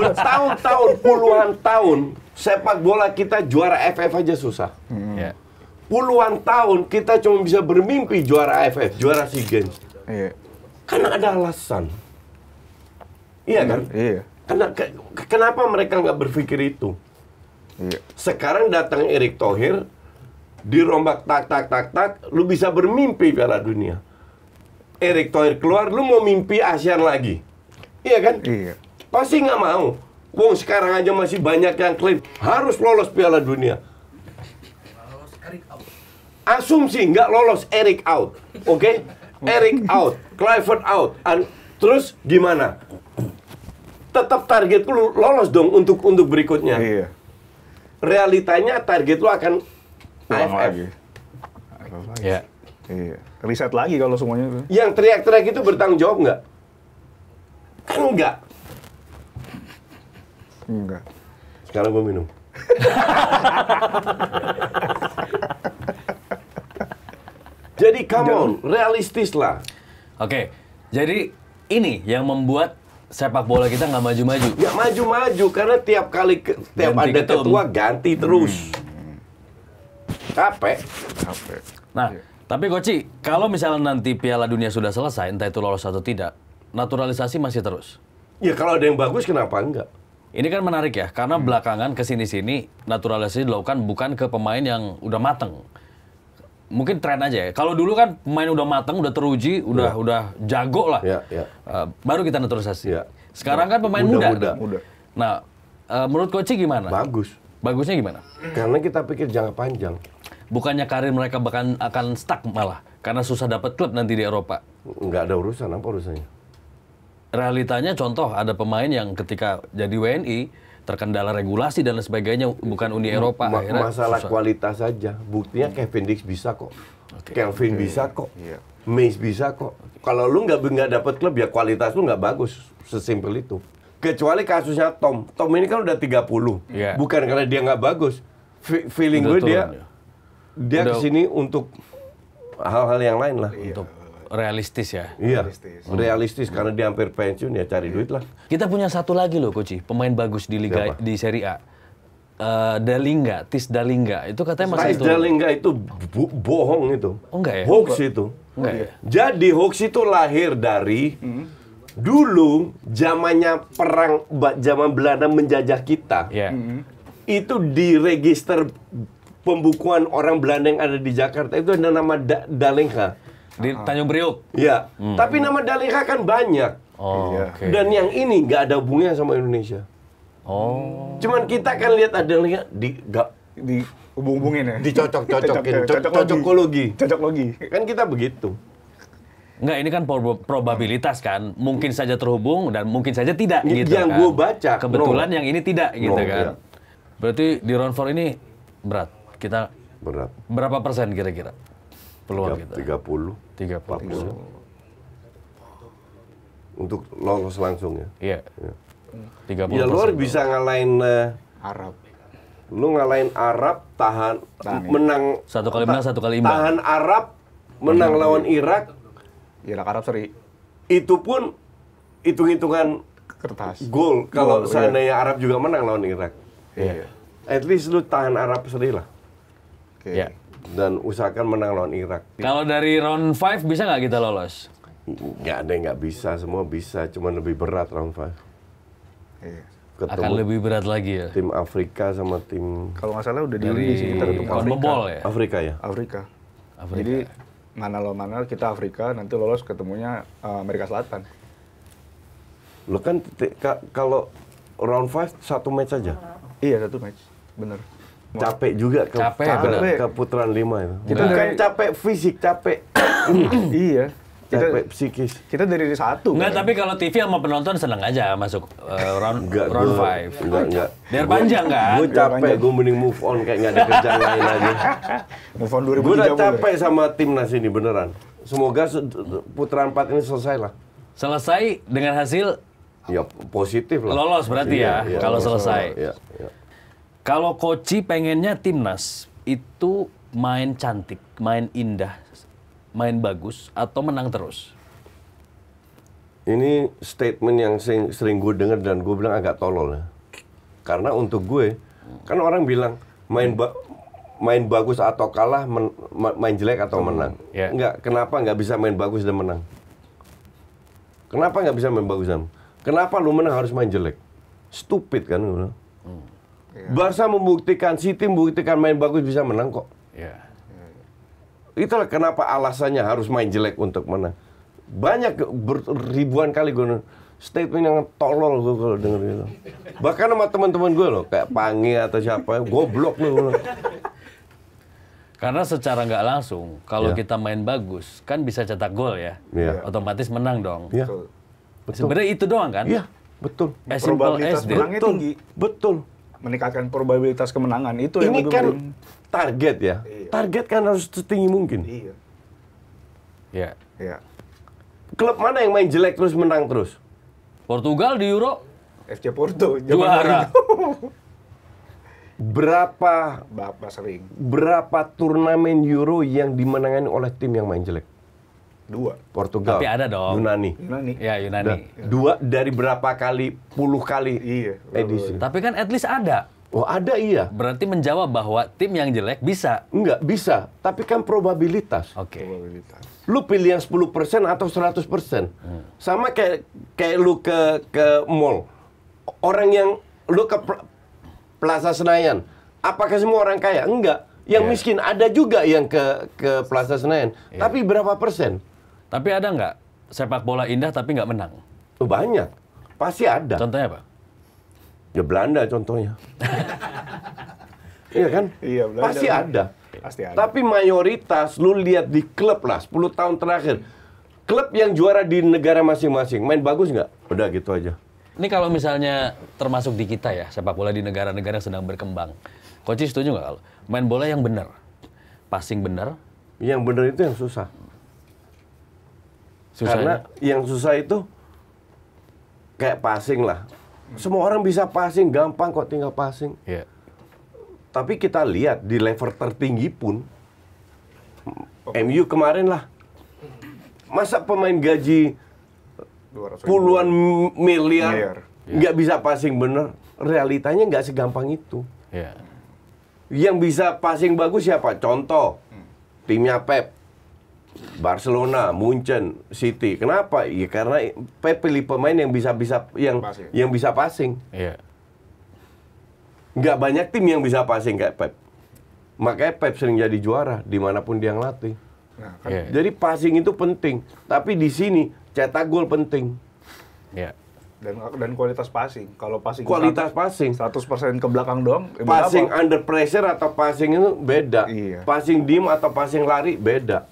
Speaker 1: Bertahun-tahun, puluhan tahun, sepak bola kita juara AFF aja susah.
Speaker 2: Ya.
Speaker 1: Puluhan tahun kita cuma bisa bermimpi juara AFF, juara SEA Games.
Speaker 3: Iya.
Speaker 1: Karena ada alasan. Iya kan?
Speaker 3: Iya.
Speaker 1: Karena kenapa mereka nggak berpikir itu?
Speaker 3: Iya.
Speaker 1: Sekarang datang Erick Thohir, dirombak tak, lu bisa bermimpi Piala Dunia. Erick Thohir keluar, lu mau mimpi ASEAN lagi. Iya kan?
Speaker 3: Iya.
Speaker 1: Pasti nggak mau. Wong sekarang aja masih banyak yang klaim harus lolos Piala Dunia. Asumsi nggak lolos, Erick out. Oke? Erick out, Kluivert out. Terus gimana? Tetap target lu lolos dong untuk berikutnya.
Speaker 3: Iya.
Speaker 1: Realitanya target lu akan
Speaker 3: Ulang
Speaker 1: AFF.
Speaker 3: lagi.
Speaker 2: Ya.
Speaker 3: Iya. Riset lagi kalau semuanya itu.
Speaker 1: Yang teriak-teriak itu bertanggung jawab nggak? Kan enggak.
Speaker 3: Enggak.
Speaker 1: Sekarang gue minum. Jadi come on, realistis lah.
Speaker 2: Oke, jadi ini yang membuat sepak bola kita nggak maju-maju.
Speaker 1: Ya maju-maju karena tiap kali tiap
Speaker 2: Ganti
Speaker 1: ada
Speaker 2: ketum.
Speaker 1: ketua ganti terus. Capek.
Speaker 3: Capek.
Speaker 2: Nah, tapi Koci, kalau misalnya nanti Piala Dunia sudah selesai, entah itu lolos atau tidak, naturalisasi masih terus.
Speaker 1: Ya kalau ada yang bagus kenapa enggak?
Speaker 2: Ini kan menarik ya, karena belakangan kesini-sini naturalisasi dilakukan bukan ke pemain yang udah mateng. Mungkin tren aja ya. Kalau dulu kan pemain udah mateng, udah teruji, udah jago lah. Baru kita naturalisasi. Sekarang kan pemain muda. Nah, menurut Coach gimana?
Speaker 1: Bagus.
Speaker 2: Bagusnya gimana?
Speaker 1: Karena kita pikir jangka panjang.
Speaker 2: Bukannya karir mereka bahkan akan stuck malah karena susah dapat klub nanti di Eropa.
Speaker 1: Nggak ada urusan, apa urusannya?
Speaker 2: Realitanya contoh ada pemain yang ketika jadi WNI terkendala regulasi dan lain sebagainya bukan Uni Eropa.
Speaker 1: Masalah susah. Kualitas saja. Buktinya Kevin Dix bisa kok. Kelvin bisa kok. Mace bisa kok. Kalau lu nggak dapat klub ya kualitas lu nggak bagus. Sesimpel itu. Kecuali kasusnya Tom. Tom ini kan udah 30. Bukan karena dia nggak bagus. Feeling gue dia kesini untuk hal-hal yang lain lah.
Speaker 2: Untuk realistis ya.
Speaker 1: Iya, realistis karena dia hampir pensiun ya cari duit lah.
Speaker 2: Kita punya satu lagi loh Coach, pemain bagus di liga di Serie A. Tis Dalinga itu katanya masih
Speaker 1: Tis Dalinga itu bohong itu.
Speaker 2: Oh enggak ya?
Speaker 1: Hoax itu.
Speaker 2: Enggak ya?
Speaker 1: Jadi hoax itu lahir dari dulu zamannya zaman Belanda menjajah kita. Itu diregister pembukuan orang Belanda yang ada di Jakarta itu ada nama Dalinga.
Speaker 2: Di Tanjung Priok?
Speaker 1: Iya. Tapi nama Dalinga kan banyak. Dan yang ini nggak ada hubungannya sama Indonesia. Cuman kita kan lihat ada Dalinga
Speaker 3: di hubung-hubungin ya?
Speaker 1: Dicocok-cocokin. Cocokologi. Kan kita begitu.
Speaker 2: Enggak, ini kan probabilitas kan. Mungkin saja terhubung dan mungkin saja tidak gitu
Speaker 1: yang
Speaker 2: kan.
Speaker 1: gue baca.
Speaker 2: Kebetulan yang ini tidak gitu kan. Berarti di round 4 ini berat. Kita
Speaker 1: berat.
Speaker 2: Berapa persen kira-kira? Peluang kita?
Speaker 1: 30. 40. Untuk lolos langsung ya.
Speaker 2: Iya. 30%.
Speaker 1: Ya lu bisa ngalahin
Speaker 3: Arab.
Speaker 1: Lu ngalahin Arab, menang
Speaker 2: 1 kali menang, 1 kali imbang.
Speaker 1: Tahan Arab, menang lawan Irak.
Speaker 3: Irak Arab seri.
Speaker 1: Itu pun hitung-hitungan
Speaker 3: Kertas.
Speaker 1: gol kalau seandainya Arab juga menang lawan Irak.
Speaker 3: Iya.
Speaker 1: At least lu tahan Arab seri lah.
Speaker 2: Iya.
Speaker 1: Dan usahakan menang lawan Irak.
Speaker 2: Kalau dari round 5 bisa nggak kita lolos?
Speaker 1: Nggak ada yang nggak bisa, semua bisa, cuman lebih berat round 5.
Speaker 3: Iya.
Speaker 1: Ketemu
Speaker 2: Akan lebih berat lagi ya?
Speaker 1: tim Afrika sama tim
Speaker 3: Kalau nggak salah udah
Speaker 2: dari
Speaker 3: kita ketemu
Speaker 2: CONMEBOL ya?
Speaker 1: Afrika ya.
Speaker 3: Afrika. Jadi mana lawan mana kita Afrika, nanti lolos ketemunya Amerika Selatan.
Speaker 1: Lo kan kalau round 5 satu match aja.
Speaker 3: Iya, 1 match. Bener.
Speaker 1: Capek juga ke putaran 5 itu.
Speaker 3: Kita
Speaker 1: bukan capek fisik, capek.
Speaker 3: Iya.
Speaker 1: Capek psikis.
Speaker 3: Kita dari 1.
Speaker 2: Enggak, tapi kalau TV sama penonton seneng aja masuk round 5.
Speaker 1: Enggak.
Speaker 2: Biar panjang kan?
Speaker 1: Gue capek, gue mending move on kayak nggak ada kerjaan lain aja.
Speaker 3: Move on 2030.
Speaker 1: Gue udah capek sama timnas ini beneran. Semoga putaran 4 ini selesai lah.
Speaker 2: Selesai dengan hasil
Speaker 1: Ya positif lah.
Speaker 2: lolos berarti ya, kalau selesai.
Speaker 1: Iya.
Speaker 2: Kalau Koci pengennya timnas itu main cantik, main indah, main bagus, atau menang terus?
Speaker 1: Ini statement yang sering gue dengar dan gue bilang agak tolol ya. Karena untuk gue, kan orang bilang main bagus atau kalah, main jelek atau menang. Enggak, kenapa nggak bisa main bagus dan menang? Kenapa nggak bisa main bagus dan menang? Kenapa lu menang harus main jelek? Stupid kan? Barca membuktikan, City membuktikan main bagus bisa menang kok. Itulah kenapa alasannya harus main jelek untuk menang. Banyak ribuan kali gue statement yang tolol gue kalau denger gitu. Bahkan sama teman-teman gue loh, kayak Pangi atau siapa, goblok lu.
Speaker 2: Karena secara nggak langsung, kalau kita main bagus, kan bisa cetak gol ya. Otomatis menang dong. Sebenarnya itu doang kan?
Speaker 1: Iya, betul.
Speaker 3: Probabilitas menangnya tinggi.
Speaker 1: Betul.
Speaker 3: Meningkatkan probabilitas kemenangan itu yang
Speaker 1: ini kan target ya. Target kan harus setinggi mungkin.
Speaker 3: Iya.
Speaker 1: Klub mana yang main jelek terus menang terus?
Speaker 2: Portugal di Euro
Speaker 3: FC Porto
Speaker 2: juara.
Speaker 1: Berapa turnamen Euro yang dimenangani oleh tim yang main jelek? 2. Portugal.
Speaker 2: Tapi ada dong.
Speaker 1: Yunani.
Speaker 2: Ya, Yunani.
Speaker 1: 2 dari berapa kali, puluh kali edisi.
Speaker 2: Tapi kan at least ada.
Speaker 1: Oh, ada iya.
Speaker 2: Berarti menjawab bahwa tim yang jelek bisa.
Speaker 1: Enggak, bisa. Tapi kan probabilitas.
Speaker 2: Oke.
Speaker 1: Lu pilih yang 10% atau 100%. Sama kayak lu ke mall. Orang yang lu ke Plaza Senayan. Apakah semua orang kaya? Enggak. Yang miskin ada juga yang ke Plaza Senayan. Tapi berapa persen?
Speaker 2: Tapi ada nggak sepak bola indah tapi nggak menang?
Speaker 1: Banyak. Pasti ada.
Speaker 2: Contohnya apa?
Speaker 1: Ya Belanda contohnya. Iya kan?
Speaker 3: Iya, Belanda.
Speaker 1: Pasti ada.
Speaker 3: Pasti ada.
Speaker 1: Tapi mayoritas lu lihat di klub lah 10 tahun terakhir. Klub yang juara di negara masing-masing main bagus nggak? Udah gitu aja.
Speaker 2: Ini kalau misalnya termasuk di kita ya, sepak bola di negara-negara yang sedang berkembang. Coach setuju nggak kalau main bola yang benar, passing benar?
Speaker 1: Yang benar itu yang susah. Karena yang susah itu kayak passing lah. Semua orang bisa passing, gampang kok tinggal passing.
Speaker 2: Iya.
Speaker 1: Tapi kita lihat di level tertinggi pun, MU kemarin lah. Masa pemain gaji
Speaker 3: 200
Speaker 1: puluhan miliar
Speaker 3: Miliar.
Speaker 1: nggak bisa passing bener? Realitanya nggak segampang itu.
Speaker 2: Iya.
Speaker 1: Yang bisa passing bagus siapa? Contoh, timnya Pep. Barcelona, Munchen, City. Kenapa? Ya karena Pep pilih pemain yang bisa
Speaker 3: Passing.
Speaker 1: yang bisa passing.
Speaker 2: Iya.
Speaker 1: Nggak banyak tim yang bisa passing kayak Pep. Makanya Pep sering jadi juara dimanapun dia ngelatih.
Speaker 3: Nah, kan
Speaker 2: Iya.
Speaker 1: Jadi passing itu penting. Tapi di sini cetak gol penting.
Speaker 2: Iya.
Speaker 3: dan kualitas passing. Kalau passing
Speaker 1: Kualitas passing.
Speaker 3: 100% ke belakang doang,
Speaker 1: Passing
Speaker 3: berapa?
Speaker 1: under pressure atau passing itu beda.
Speaker 3: Iya.
Speaker 1: Passing dim atau passing lari beda.